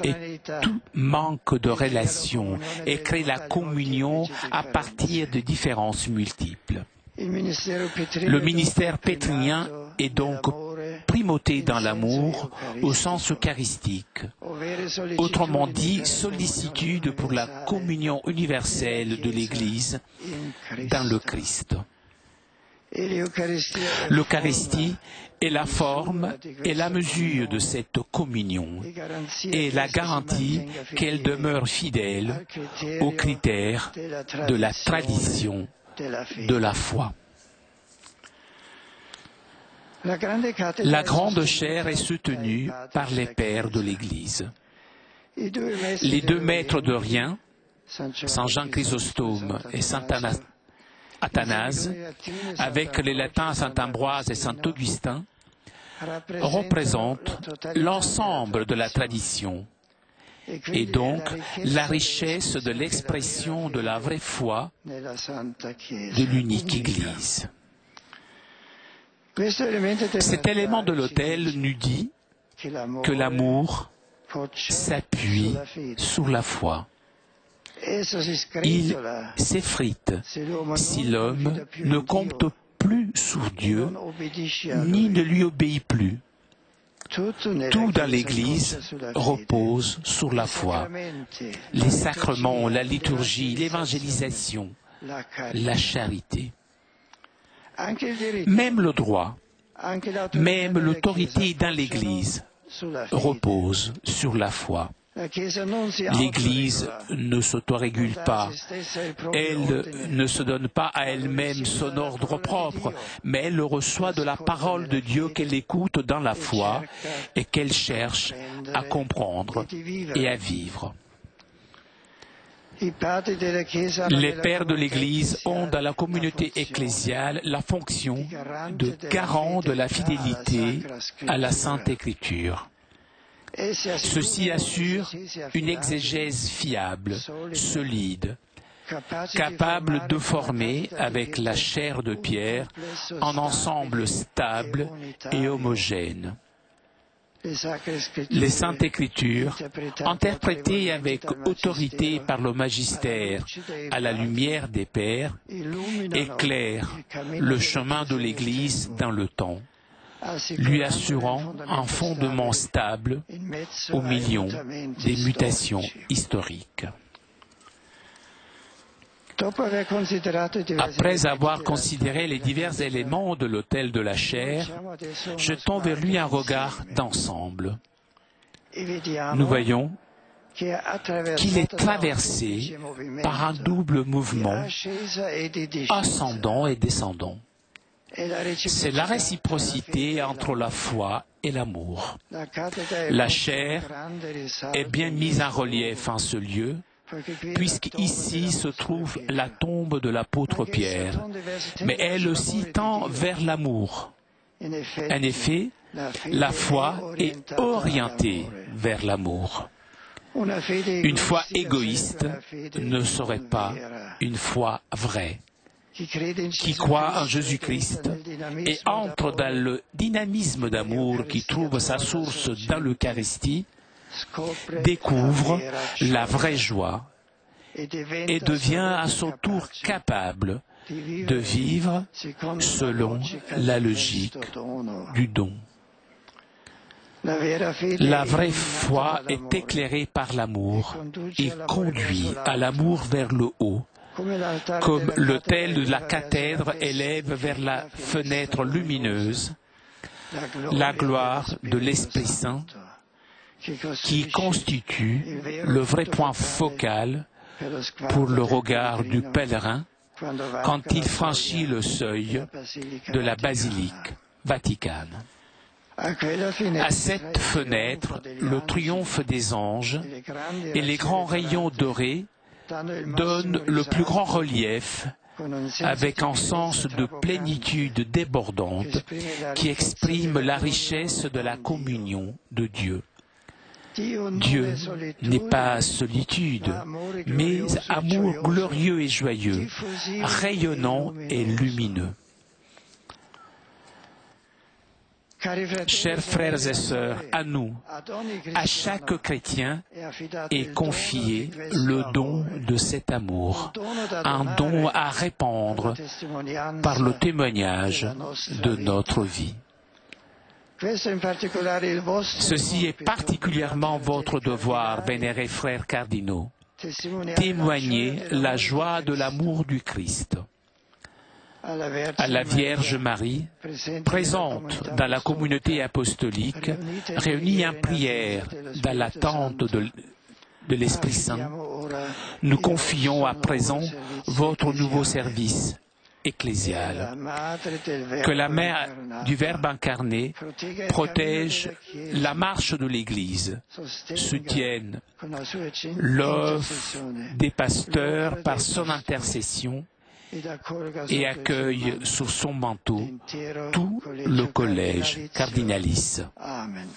et tout manque de relation et crée la communion à partir de différences multiples. Le ministère pétrinien est donc primauté dans l'amour au sens eucharistique, autrement dit sollicitude pour la communion universelle de l'Église dans le Christ. L'Eucharistie est la forme et la mesure de cette communion et la garantie qu'elle demeure fidèle aux critères de la tradition de la foi. La grande chaire est soutenue par les pères de l'Église. Les deux maîtres de rien, Saint Jean Chrysostome et Saint Athanase, avec les latins Saint Ambroise et Saint Augustin, représentent l'ensemble de la tradition et donc la richesse de l'expression de la vraie foi de l'unique Église. Cet élément de l'autel nous dit que l'amour s'appuie sur la foi. Il s'effrite si l'homme ne compte plus sur Dieu, ni ne lui obéit plus. Tout dans l'Église repose sur la foi. Les sacrements, la liturgie, l'évangélisation, la charité. Même le droit, même l'autorité dans l'Église repose sur la foi. L'Église ne s'autorégule pas, elle ne se donne pas à elle-même son ordre propre, mais elle le reçoit de la parole de Dieu qu'elle écoute dans la foi et qu'elle cherche à comprendre et à vivre. Les pères de l'Église ont dans la communauté ecclésiale la fonction de garant de la fidélité à la Sainte Écriture. Ceux-ci assurent une exégèse fiable, solide, capable de former, avec la chair de Pierre, un ensemble stable et homogène. Les Saintes Écritures, interprétées avec autorité par le magistère à la lumière des pères, éclairent le chemin de l'Église dans le temps, lui assurant un fondement stable au milieu des mutations historiques. Après avoir considéré les divers éléments de l'autel de la chair, jetons vers lui un regard d'ensemble. Nous voyons qu'il est traversé par un double mouvement, ascendant et descendant. C'est la réciprocité entre la foi et l'amour. La chair est bien mise en relief en ce lieu, puisqu'ici se trouve la tombe de l'apôtre Pierre, mais elle aussi tend vers l'amour. En effet, la foi est orientée vers l'amour. Une foi égoïste ne serait pas une foi vraie. Qui croit en Jésus-Christ et entre dans le dynamisme d'amour qui trouve sa source dans l'Eucharistie, découvre la vraie joie et devient à son tour capable de vivre selon la logique du don. La vraie foi est éclairée par l'amour et conduit à l'amour vers le haut, comme l'autel de la cathèdre élève vers la fenêtre lumineuse la gloire de l'Esprit Saint, qui constitue le vrai point focal pour le regard du pèlerin quand il franchit le seuil de la basilique vaticane. À cette fenêtre, le triomphe des anges et les grands rayons dorés donnent le plus grand relief avec un sens de plénitude débordante qui exprime la richesse de la communion de Dieu. Dieu n'est pas solitude, mais amour glorieux et joyeux, rayonnant et lumineux. Chers frères et sœurs, à nous, à chaque chrétien est confié le don de cet amour, un don à répandre par le témoignage de notre vie. Ceci est particulièrement votre devoir, vénérés frères cardinaux. Témoignez la joie de l'amour du Christ. À la Vierge Marie, présente dans la communauté apostolique, réunie en prière dans l'attente de l'Esprit Saint, nous confions à présent votre nouveau service ecclésial. Que la mère du Verbe incarné protège la marche de l'Église, soutienne l'œuvre des pasteurs par son intercession et accueille sous son manteau tout le collège cardinalice. Amen.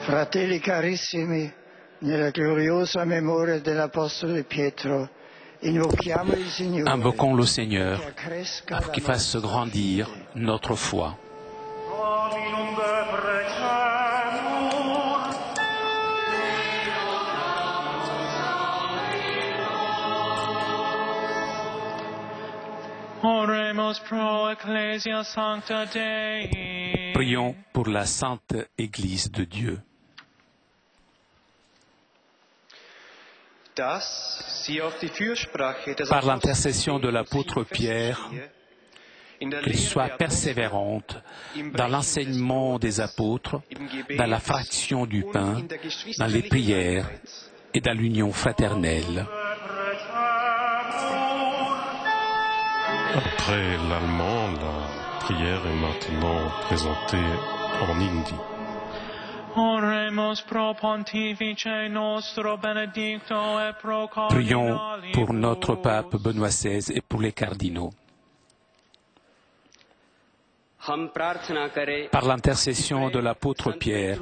Fratelli carissimi, nella gloriosa memoria dell'Apostolo Pietro, invochiamo il Signore. Invoquons le Seigneur afin qu'il fasse grandir notre foi. Oremus pro Ecclesia Sancta Dei. Prions pour la Sainte Église de Dieu. Par l'intercession de l'apôtre Pierre, qu'il soit persévérante dans l'enseignement des apôtres, dans la fraction du pain, dans les prières et dans l'union fraternelle. Après l'allemand, la prière est maintenant présentée en hindi. Prions pour notre pape Benoît XVI et pour les cardinaux. Par l'intercession de l'apôtre Pierre,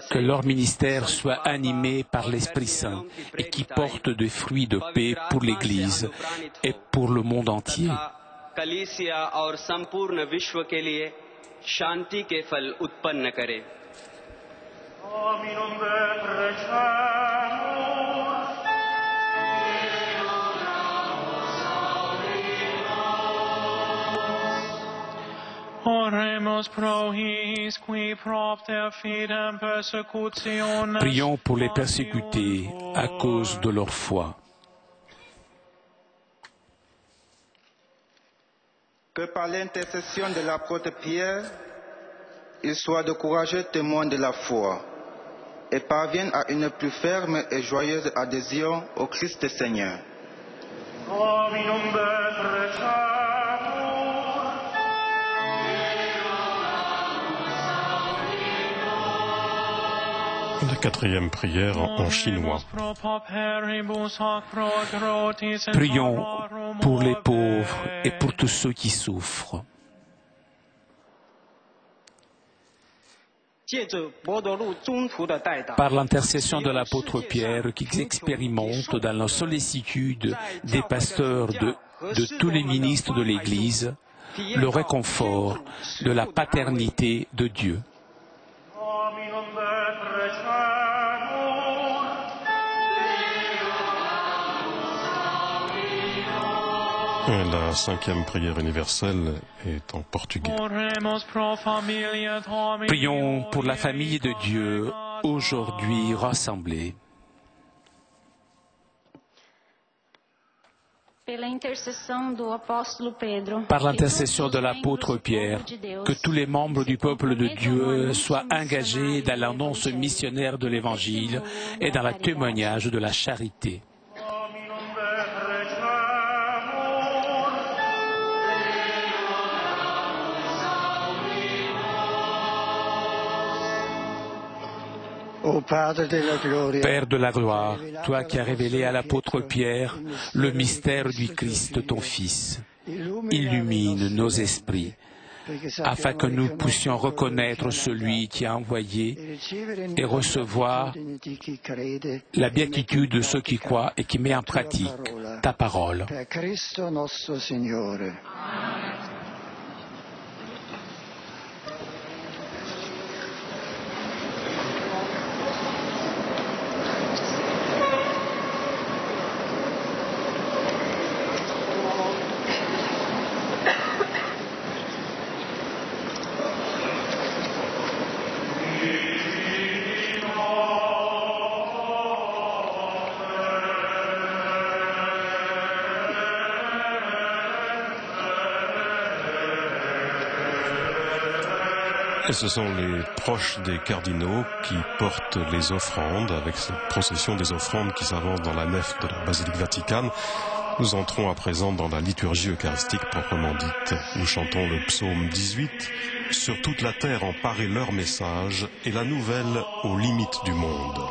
que leur ministère soit animé par l'Esprit Saint et qui porte des fruits de paix pour l'Église et pour le monde entier. Prions pour les persécutés à cause de leur foi. Que par l'intercession de l'apôtre Pierre, il soit de courageux témoins de la foi et parvienne à une plus ferme et joyeuse adhésion au Christ Seigneur. La quatrième prière en chinois. Prions pour les pauvres et pour tous ceux qui souffrent. Par l'intercession de l'apôtre Pierre, qui expérimente dans la sollicitude des pasteurs de tous les ministres de l'Église le réconfort de la paternité de Dieu. La cinquième prière universelle est en portugais. Prions pour la famille de Dieu, aujourd'hui rassemblée. Par l'intercession de l'apôtre Pierre, que tous les membres du peuple de Dieu soient engagés dans l'annonce missionnaire de l'Évangile et dans le témoignage de la charité. Père de la gloire, toi qui as révélé à l'apôtre Pierre le mystère du Christ, ton Fils, illumine nos esprits, afin que nous puissions reconnaître celui qui a envoyé et recevoir la béatitude de ceux qui croient et qui met en pratique ta parole. Et ce sont les proches des cardinaux qui portent les offrandes, avec cette procession des offrandes qui s'avance dans la nef de la basilique Vaticane. Nous entrons à présent dans la liturgie eucharistique proprement dite. Nous chantons le psaume 18. Sur toute la terre en paraît leur message et la nouvelle aux limites du monde.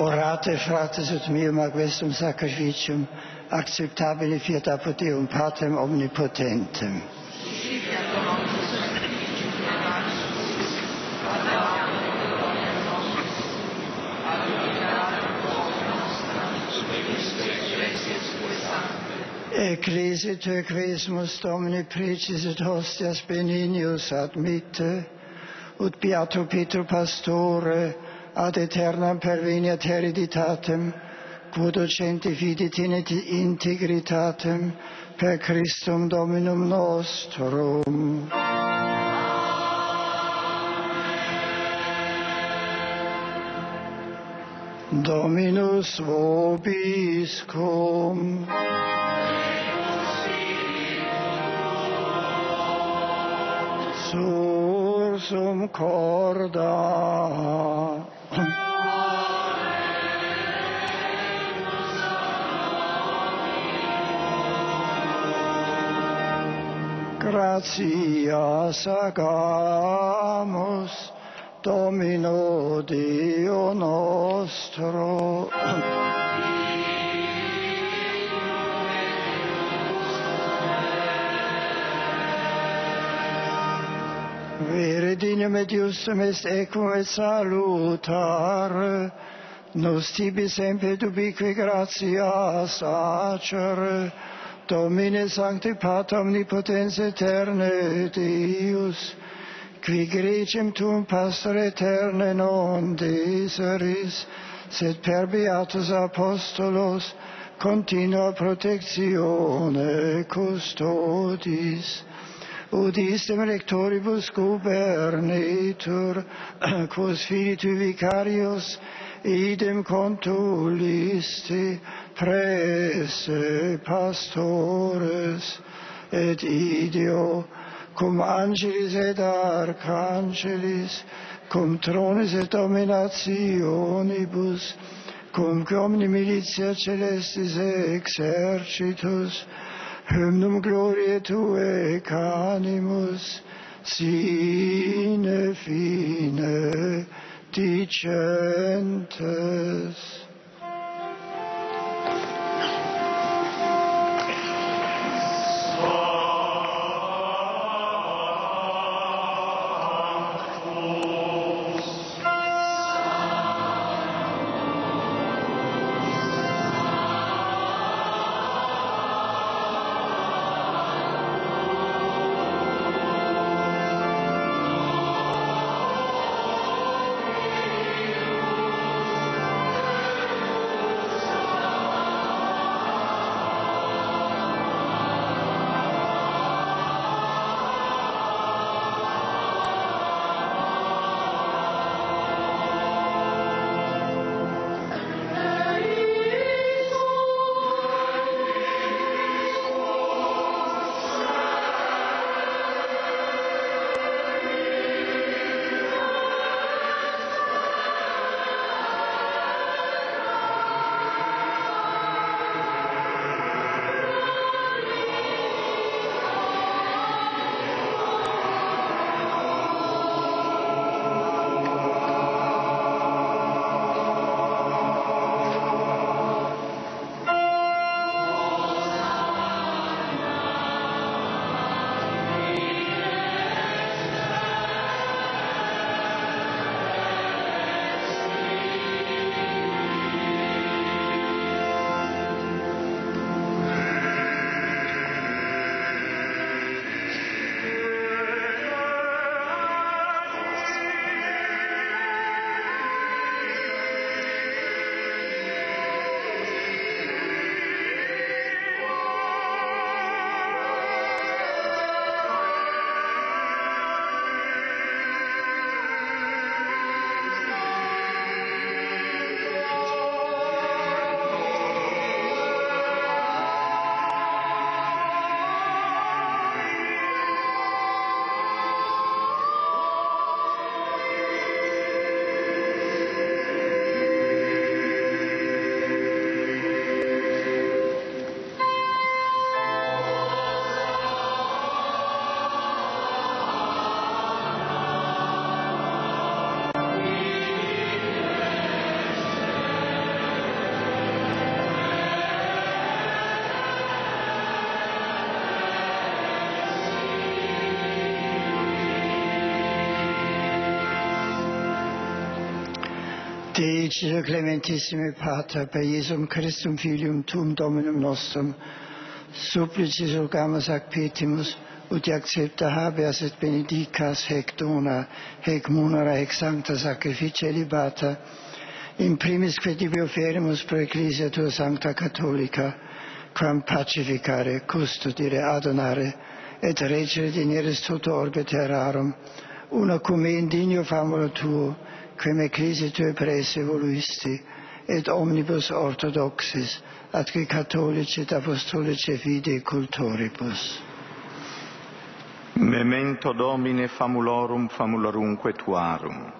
Orate, fratres ut meum ac vestum sacrificium, acceptabile fiat apud Deum Patrem omnipotentem. Ecclesia te quesmus Domini precis et hostias beninius admitte, ut beato Petro Pastore ad aeternam perveniat hereditatem, quod docenti fidit in integritatem per Christum Dominum nostrum. Dominus vobiscum. Sursum corda. Gratias agamus Domino Deo nostro. Vere dignum et justum est equum et salutare, nos tibi semper dubique gratias acere, Domine Sancti Pater Omnipotens Eterne Deus, qui gregem tuum pastor eterne non deseris, sed per beatus apostolos continua protectione custodis. Udistem rectoribus gubernitur, quos spiritu vicarius, idem contulisti, presse pastores, et ideo, cum angelis et arcangelis, cum tronis et dominationibus, cum omni militia celestis exercitus, hymnum gloriae Tuae canimus, sine fine dicentes. Dei clementissime Pater, per Jesum Christum Filium tuum Dominum nostrum, supplicis rogamus ac petimus, ut accepta habeas et benedicas hec dona, hec munera, hec sancta sacrificia libata, in primis credibio ferimus pro Ecclesia tua sancta catholica, quam pacificare, custodire, adonare, et reggere dineris toto orbe terrarum, una cum indigno famolo tuo, quem Ecclesia tue prese voluisti, et omnibus orthodoxis, atque catholici et apostolici fide cultoribus. Memento Domine famulorum famulorumque tuarum.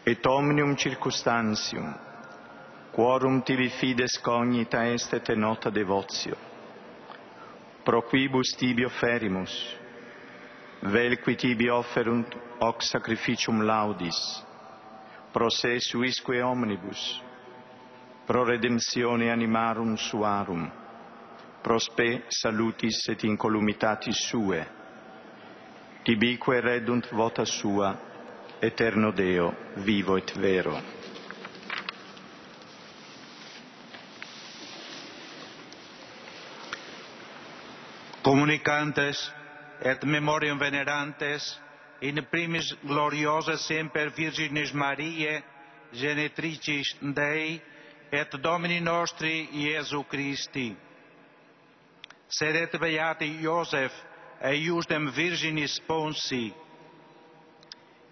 Et omnium circumstantium, quorum tibi fides cognita est et nota devotio, pro quibus tibi offerimus, vel qui tibi offerunt hoc sacrificium laudis, pro se suisque omnibus, pro redemptione animarum suarum, pro spe salutis et incolumitatis sue, tibique redunt vota sua, eterno Deo, vivo et vero. Comunicantes et memoriam venerantes in primis gloriosa semper Virginis Mariae, genitricis Dei, et Domini nostri Iesu Christi. Sedet beati Iosef eiusdem Virginis sponsi,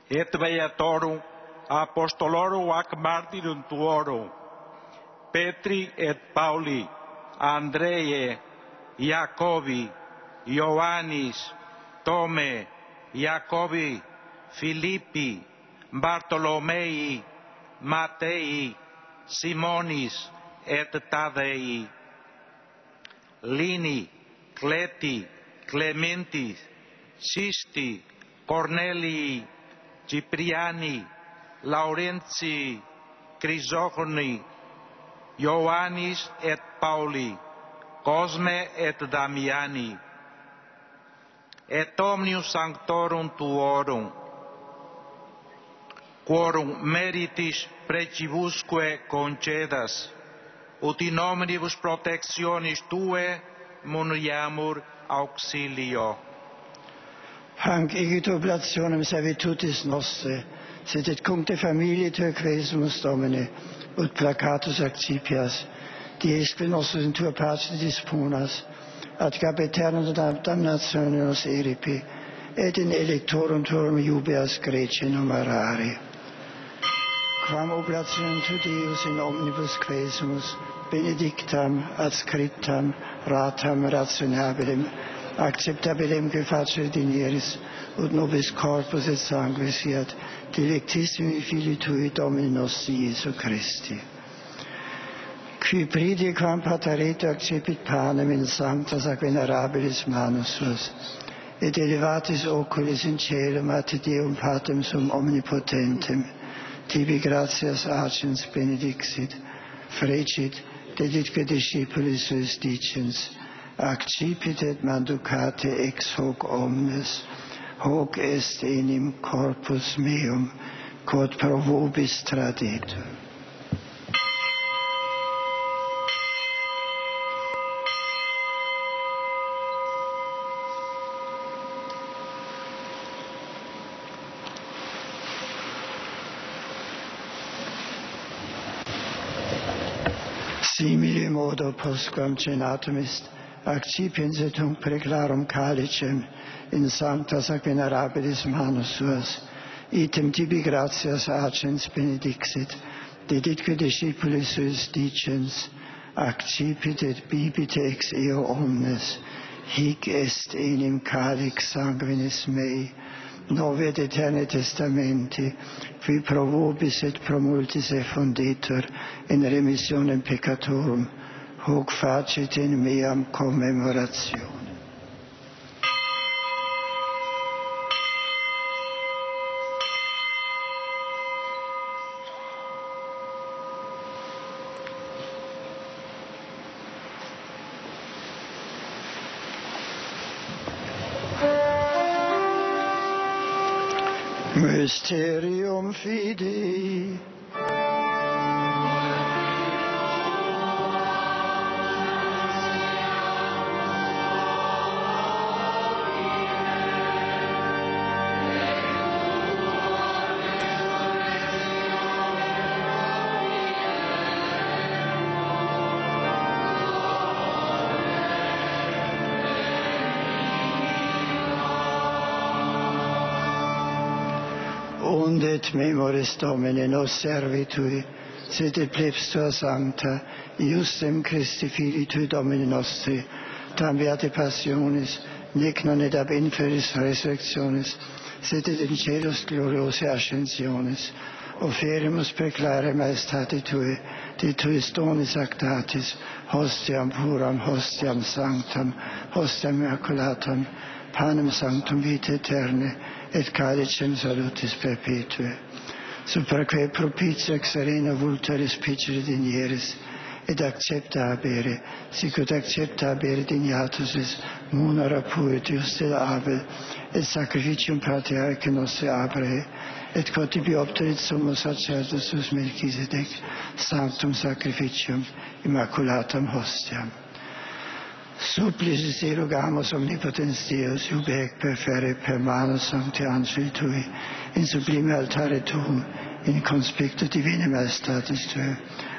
et beatorum apostolorum ac martyrum tuorum, Petri et Pauli, Andreae, Iacobi, Ioannis, Tome, Iacobi, Filippi, Bartolomei, Matei, Simonis et Tadei, Lini, Cleti, Clementi, Sisti, Cornelii, Cipriani, Laurentii, Crisoconi, Ioannis et Pauli, Cosme et Damiani, et omnium sanctorum tuorum, quorum meritis precibusque concedas, ut in omnibus protectionis tue muniamur auxilio. Hanc egit oblationem servitutis nostre, sed et cum te familiae tue cresumus, Domine, ut placatus accipias, diesque nostros in tua pace disponas, ad cap aeternam damnatione nos eripi, et in electorum tuorum jubeas Grecie numerare. Quam oblationem tu Deus in omnibus cresumus, benedictam, adscriptam, ratam, rationabilem, acceptabilem que facere dineris, ut nobis corpus et sanguis fiat, delectissimi Filii Tui, Domini nostri Iesu Christi. Qui pridi quam patereto accepit panem in sanctas ac venerabilis manus suas, et elevatis oculis in caelum ad Deum Patrem sum omnipotentem, tibi gratias agens benedixit, frecit, deditque discipulis suis dicens, accipit et manducate ex hoc omnes, hoc est enim corpus meum, quod pro vobis tradetur. Simile modo postquam cenatum est, accipiens et tunc preclarum calicem in sanctas ac venerabilis manus suas, item tibi gratias agens benedixit, deditque discipulis suis dicens, accipit et bibit ex eo omnes, hic est enim calix sanguinis mei, novi et aeterni testamenti, qui pro vobis et pro multis effunditur in remissionem peccatorum, hoc facit in meam commemorationem. Mysterium Fidei. Und et memoris Domini nos servitui, sed et plebstua sancta, iustem Christi Filii Tui Domini nostri, tam beate passionis, nec non et ab inferis resurrectionis, sed et in celos gloriose ascensionis, oferimus preclare maestate Tui, de Tuis donis actatis, hostiam puram, hostiam sanctam, hostiam immaculatam, panem sanctum vitae aeterne, et calicem salutis perpetue, supraque propitia ex serena vultaris picere dinieris, et accepta habere, sicut accepta habere dignatus is munera puetius de Abel, et sacrificium patriarche nostre Abrae, et quod tibi obterit summus sacerdotus Melchisedec, sanctum sacrificium, immaculatam hostiam. Supplicis erogamus omnipotens Deus, iube ec perfere per mano sancti angeli Tui, in sublime altare Tuum, in conspectu divine maestatis Tui,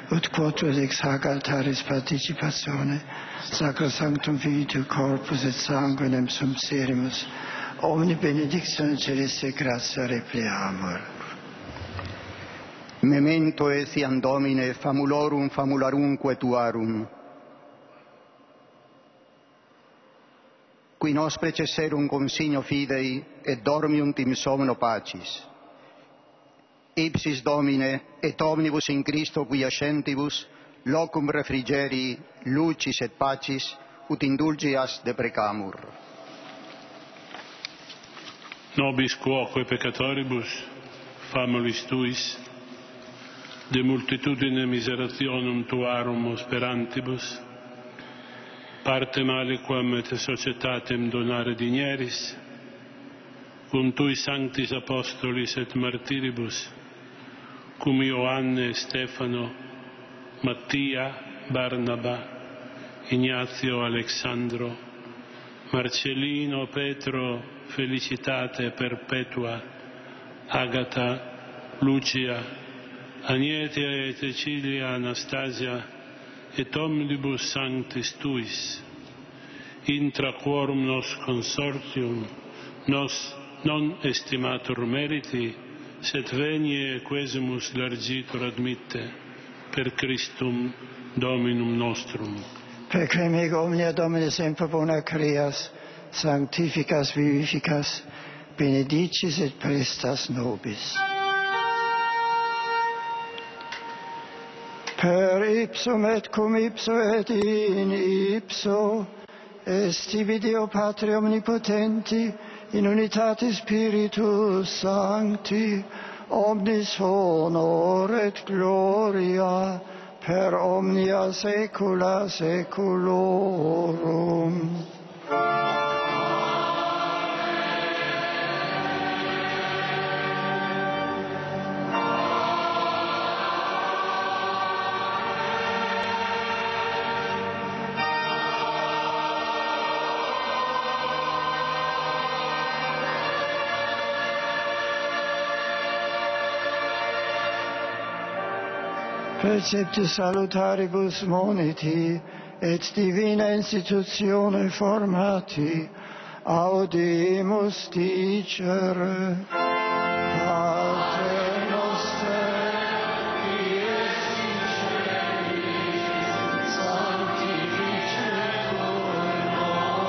ut quotuas ex hac altaris participatione, sacro sanctum Filii Tui corpus et sanguinem sum serimus, omni benedictione celeste gratia repleamur. Memento etiam Domine famulorum famularumque Tuarum, qui nos precesserum consigno fidei et dormiunt in somno pacis. Ipsis Domine et omnibus in Christo qui ascentibus locum refrigerii, lucis et pacis ut indulgias deprecamur. Nobis quoque peccatoribus famulis Tuis, de multitudine miserationum Tuarum sperantibus, partem aliquam et societatem donare digneris, cum Tui sanctis apostolis et martiribus, cum Ioanne, Stefano, Mattia, Barnaba, Ignazio, Alexandro, Marcellino, Petro, Felicitate perpetua, Agata, Lucia, Agnetia et Cecilia, Anastasia, et omnibus sanctis Tuis, intra quorum nos consortium, nos non estimatur meriti, sed venie quesimus largitur admitte, per Christum Dominum nostrum. Per cremig omnia Domine semper bona creas, sanctificas vivificas, benedicis et prestas nobis. Per ipsum et cum ipso et in ipso, est tibi Deo Patri omnipotenti, in unitate Spiritus Sancti, omnis honor et gloria, per omnia saecula saeculorum. Precepti salutaribus moniti et divina institutione formati, audimus dicere. Pater noster, qui es in celis, sanctificetur nomen tuum,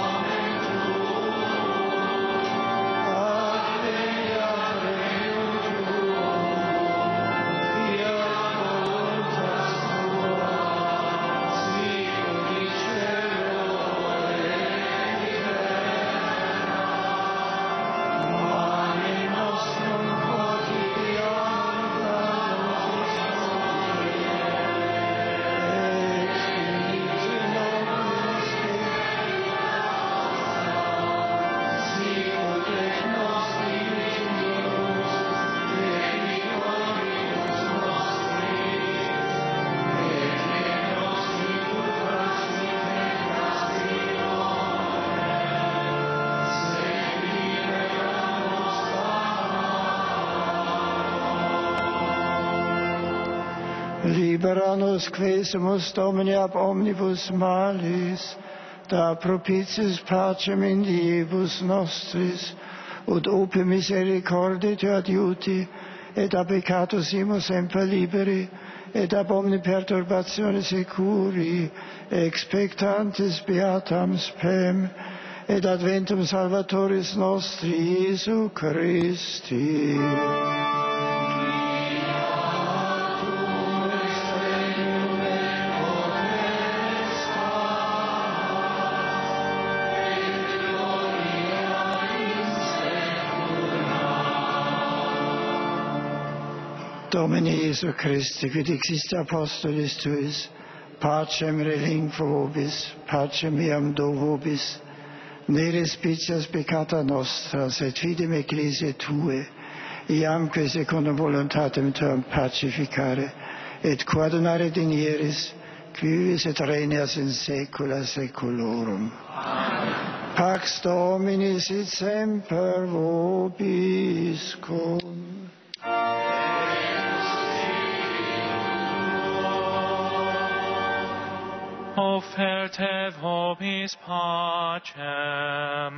adveniat regnum tuum, fiat voluntas tua, sicut in cielo et in terra. Mane libera nos quesumus Domini ab omnibus malis, da propitiis pacem in diebus nostris, ut ope misericordie te adiuti, et ab peccatus imus semper liberi, et ab omni perturbatione securi, expectantis beatam spem, et adventum Salvatoris nostri, Iesu Christi. Domine Iesu Christi, quid existe apostolis tuis, pacem relinquo vobis, pacem iam do vobis, ne respicias peccata nostra, et fidem ecclesiae tue, iamque secundum voluntatem tuam pacificare, et coadunare dinieris, qui vivis et regnas in saecula saeculorum. Amen. Pax Domini sit semper vobiscum. Offerte vobis pacem.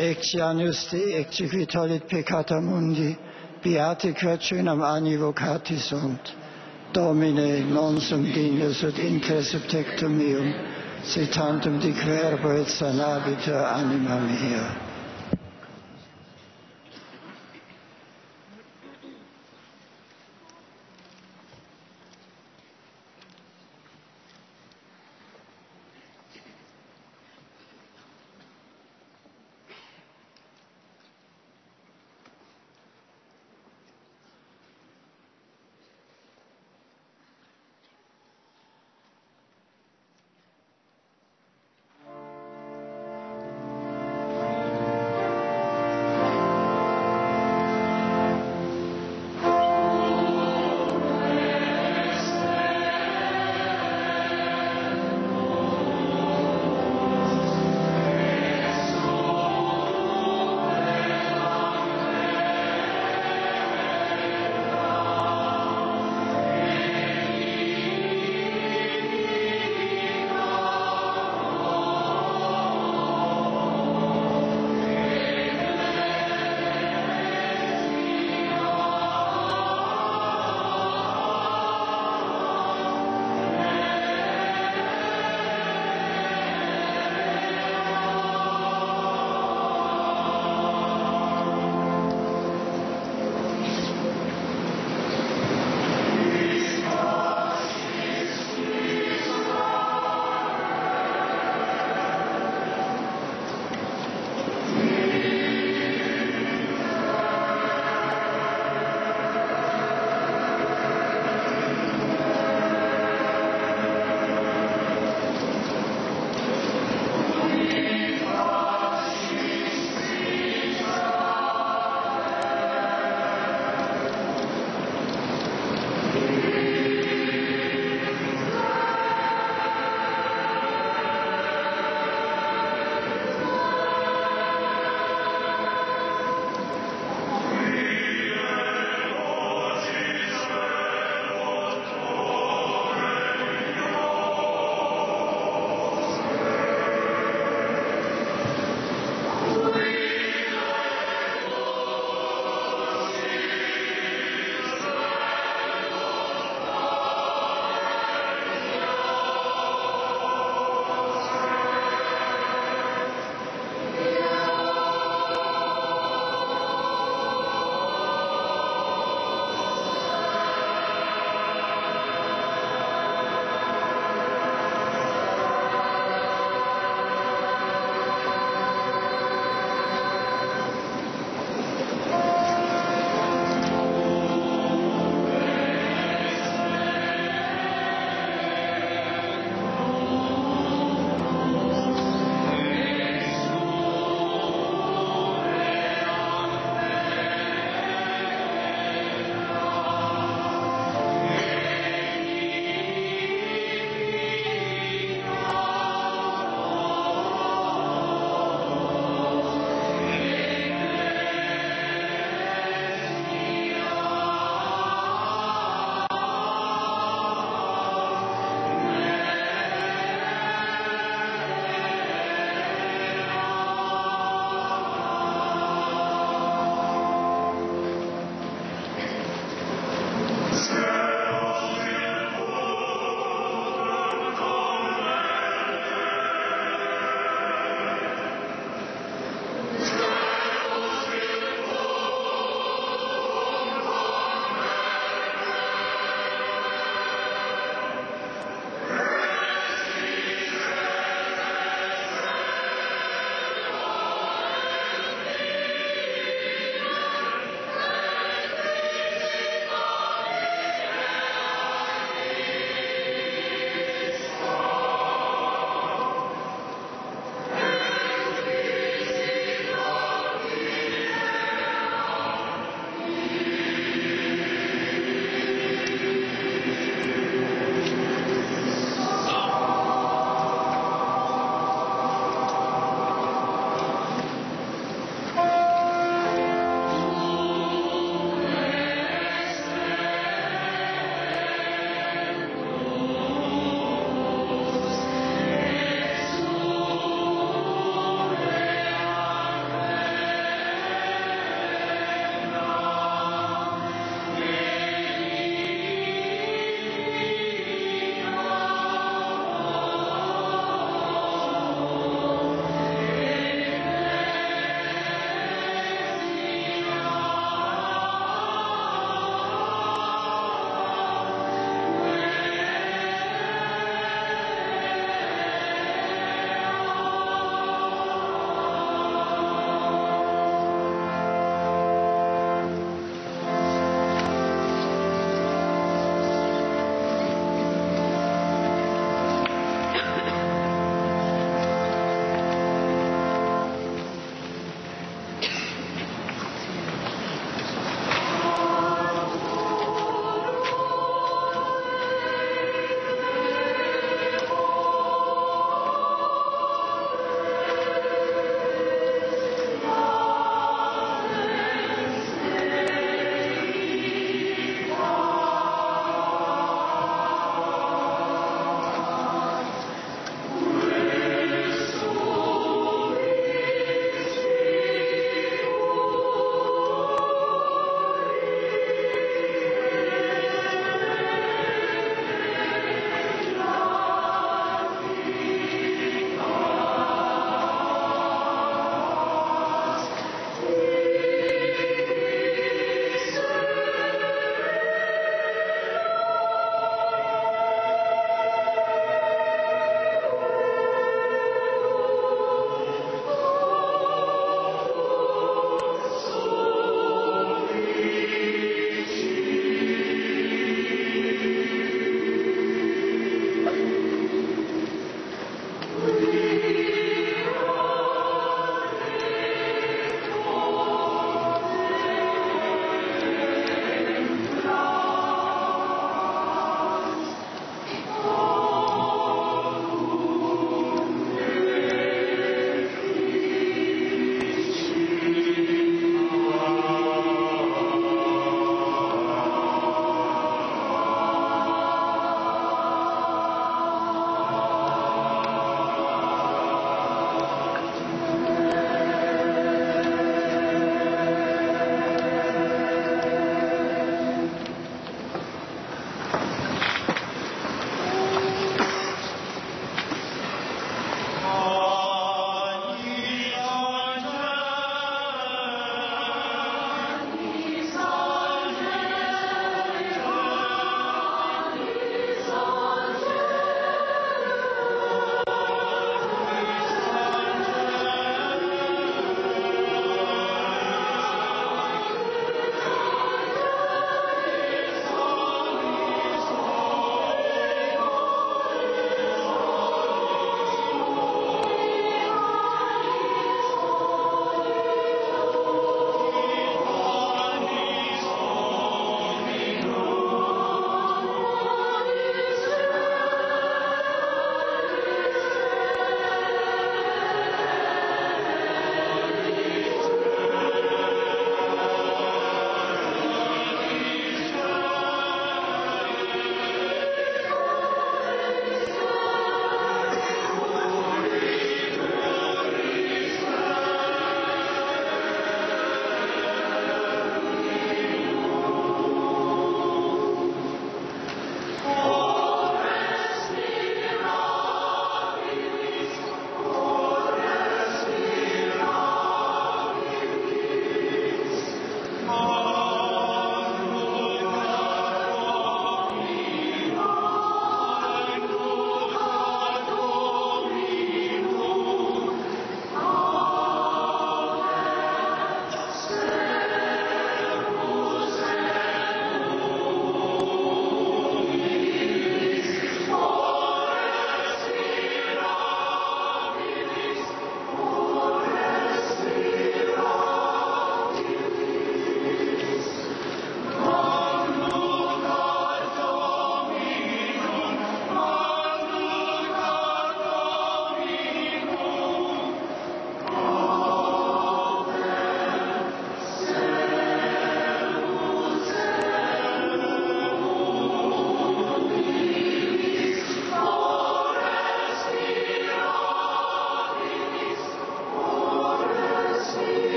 Ecce agnus Dei, ecce qui tollit peccata mundi, beati quae anni vocati sunt. Domine, non sum dignus ut interceptectum meum, se tantum dic verbo et sanabiter anima mea.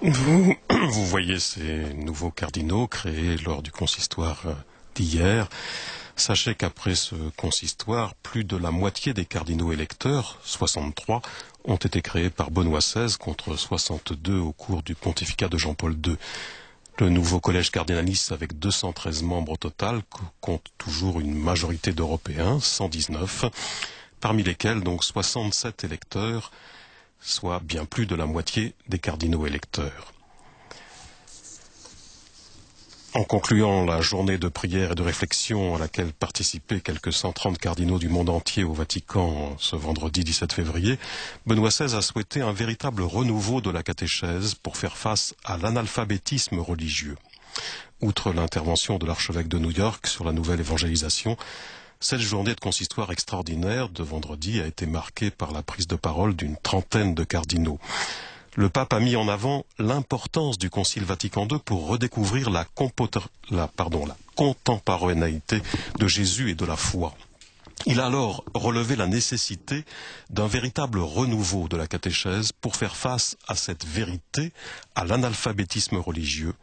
Vous voyez ces nouveaux cardinaux créés lors du consistoire d'hier. Sachez qu'après ce consistoire, plus de la moitié des cardinaux électeurs, 63, ont été créés par Benoît XVI contre 62 au cours du pontificat de Jean-Paul II. Le nouveau collège cardinaliste, avec 213 membres au total, compte toujours une majorité d'Européens, 119, parmi lesquels donc 67 électeurs, soit bien plus de la moitié des cardinaux électeurs. En concluant la journée de prière et de réflexion à laquelle participaient quelques 130 cardinaux du monde entier au Vatican ce vendredi 17 février, Benoît XVI a souhaité un véritable renouveau de la catéchèse pour faire face à l'analphabétisme religieux. Outre l'intervention de l'archevêque de New York sur la nouvelle évangélisation, cette journée de consistoire extraordinaire de vendredi a été marquée par la prise de parole d'une trentaine de cardinaux. Le pape a mis en avant l'importance du Concile Vatican II pour redécouvrir la contemporanéité de Jésus et de la foi. Il a alors relevé la nécessité d'un véritable renouveau de la catéchèse pour faire face à cette vérité, à l'analphabétisme religieux,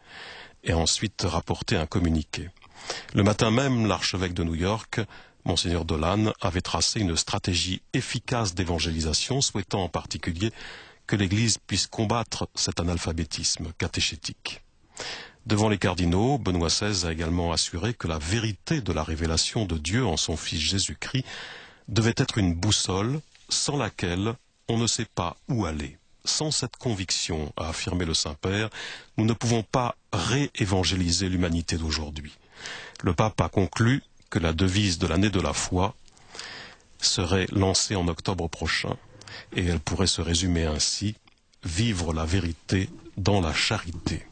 et ensuite rapporté un communiqué. Le matin même, l'archevêque de New York, Monseigneur Dolan, avait tracé une stratégie efficace d'évangélisation, souhaitant en particulier que l'Église puisse combattre cet analphabétisme catéchétique. Devant les cardinaux, Benoît XVI a également assuré que la vérité de la révélation de Dieu en son Fils Jésus-Christ devait être une boussole sans laquelle on ne sait pas où aller. Sans cette conviction, a affirmé le Saint-Père, nous ne pouvons pas réévangéliser l'humanité d'aujourd'hui. Le pape a conclu que la devise de l'année de la foi serait lancée en octobre prochain. Et elle pourrait se résumer ainsi: vivre la vérité dans la charité.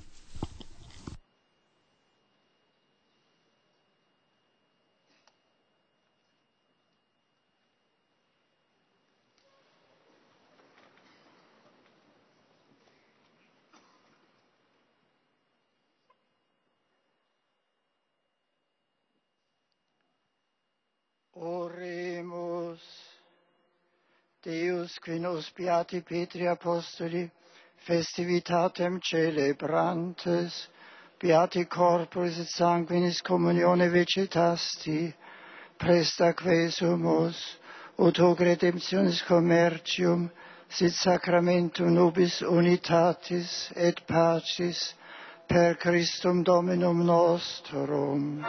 Oremus. Deus, qui nos beati Petri Apostoli, festivitatem celebrantes, beati corporis et sanguinis communione vecitasti, presta quesumus, ut hoc redemptionis commercium, sit sacramentum nobis unitatis et pacis, per Christum Dominum nostrum.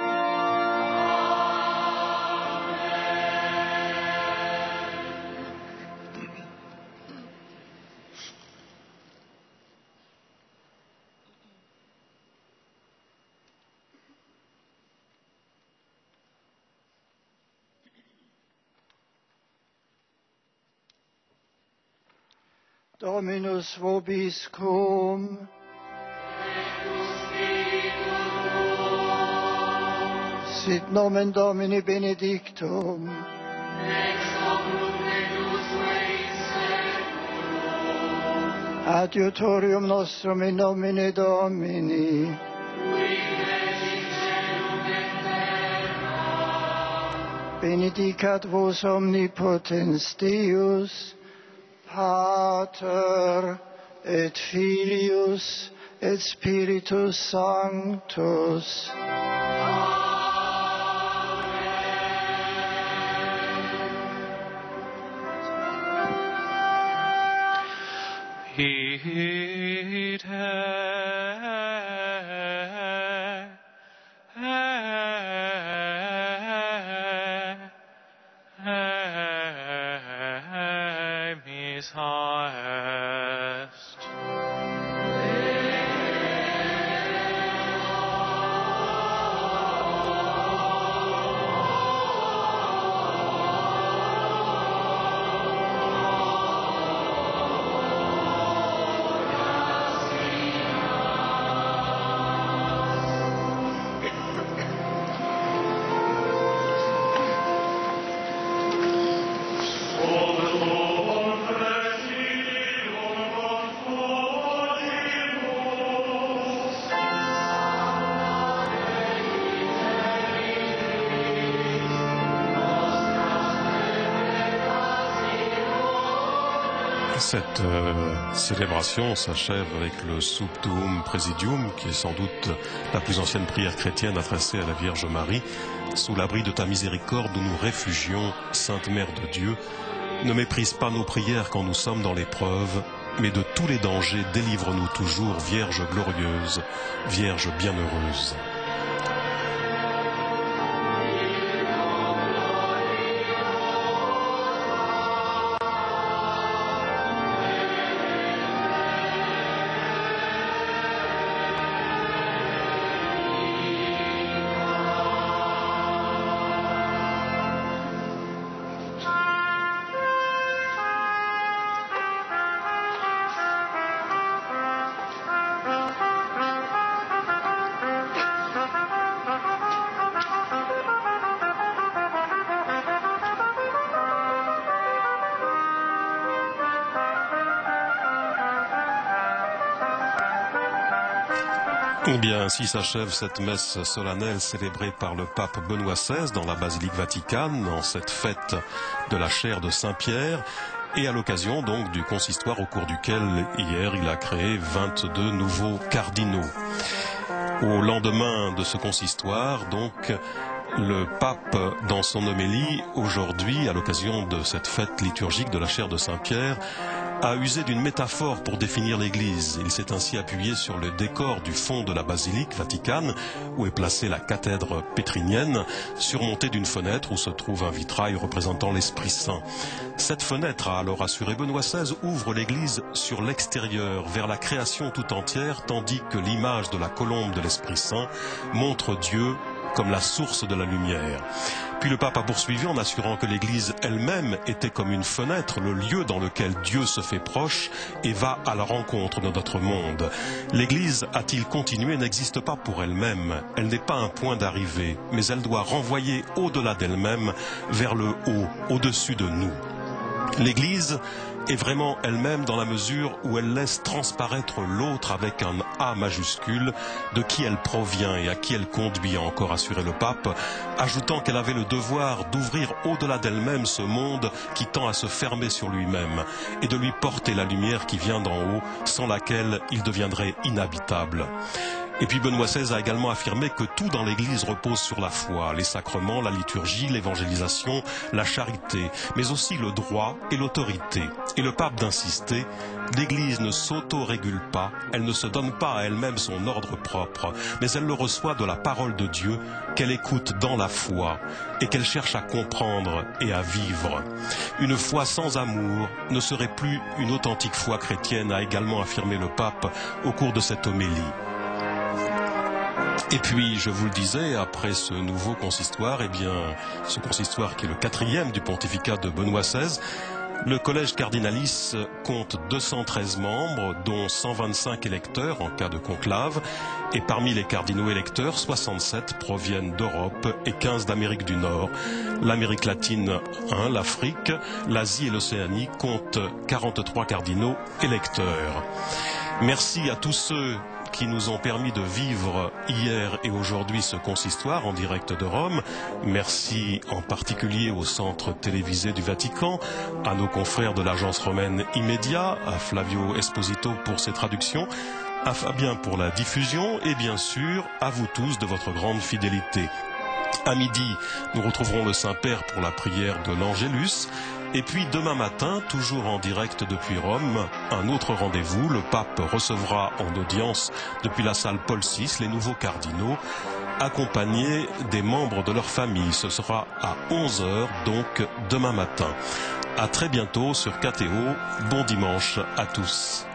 Dominus vobiscum. Sit nomen Domini benedictum. Adiutorium nostrum in nomine Domini. Benedicat vos omnipotens Deus, Pater et Filius et Spiritus Sanctus. Cette célébration s'achève avec le Sumptuum Praesidium, qui est sans doute la plus ancienne prière chrétienne adressée à la Vierge Marie. Sous l'abri de ta miséricorde, nous nous réfugions, Sainte Mère de Dieu. Ne méprise pas nos prières quand nous sommes dans l'épreuve, mais de tous les dangers, délivre-nous toujours, Vierge glorieuse, Vierge bienheureuse. Eh bien, ainsi s'achève cette messe solennelle célébrée par le pape Benoît XVI dans la basilique Vaticane, en cette fête de la chaire de Saint-Pierre, et à l'occasion donc du consistoire au cours duquel, hier, il a créé 22 nouveaux cardinaux. Au lendemain de ce consistoire, donc, le pape, dans son homélie, aujourd'hui, à l'occasion de cette fête liturgique de la chaire de Saint-Pierre, a usé d'une métaphore pour définir l'Église. Il s'est ainsi appuyé sur le décor du fond de la basilique Vaticane, où est placée la cathèdre pétrinienne, surmontée d'une fenêtre où se trouve un vitrail représentant l'Esprit Saint. Cette fenêtre, a alors assuré Benoît XVI, ouvre l'Église sur l'extérieur, vers la création tout entière, tandis que l'image de la colombe de l'Esprit Saint montre Dieu comme la source de la lumière. Puis le pape a poursuivi en assurant que l'Église elle-même était comme une fenêtre, le lieu dans lequel Dieu se fait proche et va à la rencontre de notre monde. L'Église, a-t-il continué, n'existe pas pour elle-même. Elle n'est pas un point d'arrivée, mais elle doit renvoyer au-delà d'elle-même, vers le haut, au-dessus de nous. L'Église est vraiment elle-même dans la mesure où elle laisse transparaître l'autre avec un A majuscule, de qui elle provient et à qui elle conduit, a encore assuré le pape, ajoutant qu'elle avait le devoir d'ouvrir au-delà d'elle-même ce monde qui tend à se fermer sur lui-même et de lui porter la lumière qui vient d'en haut, sans laquelle il deviendrait inhabitable. Et puis Benoît XVI a également affirmé que tout dans l'Église repose sur la foi, les sacrements, la liturgie, l'évangélisation, la charité, mais aussi le droit et l'autorité. Et le pape d'insister, l'Église ne s'auto-régule pas, elle ne se donne pas à elle-même son ordre propre, mais elle le reçoit de la parole de Dieu, qu'elle écoute dans la foi et qu'elle cherche à comprendre et à vivre. Une foi sans amour ne serait plus une authentique foi chrétienne, a également affirmé le pape au cours de cette homélie. Et puis, je vous le disais, après ce nouveau consistoire, eh bien, ce consistoire qui est le 4e du pontificat de Benoît XVI, le collège cardinalice compte 213 membres, dont 125 électeurs en cas de conclave, et parmi les cardinaux électeurs, 67 proviennent d'Europe et 15 d'Amérique du Nord. L'Amérique latine 1, l'Afrique, l'Asie et l'Océanie comptent 43 cardinaux électeurs. Merci à tous ceux qui nous ont permis de vivre hier et aujourd'hui ce consistoire en direct de Rome. Merci en particulier au centre télévisé du Vatican, à nos confrères de l'agence romaine Immedia, à Flavio Esposito pour ses traductions, à Fabien pour la diffusion et bien sûr à vous tous de votre grande fidélité. À midi, nous retrouverons le Saint-Père pour la prière de l'Angélus. Et puis demain matin, toujours en direct depuis Rome, un autre rendez-vous. Le pape recevra en audience depuis la salle Paul VI les nouveaux cardinaux, accompagnés des membres de leur famille. Ce sera à 11h, donc demain matin. À très bientôt sur KTO. Bon dimanche à tous.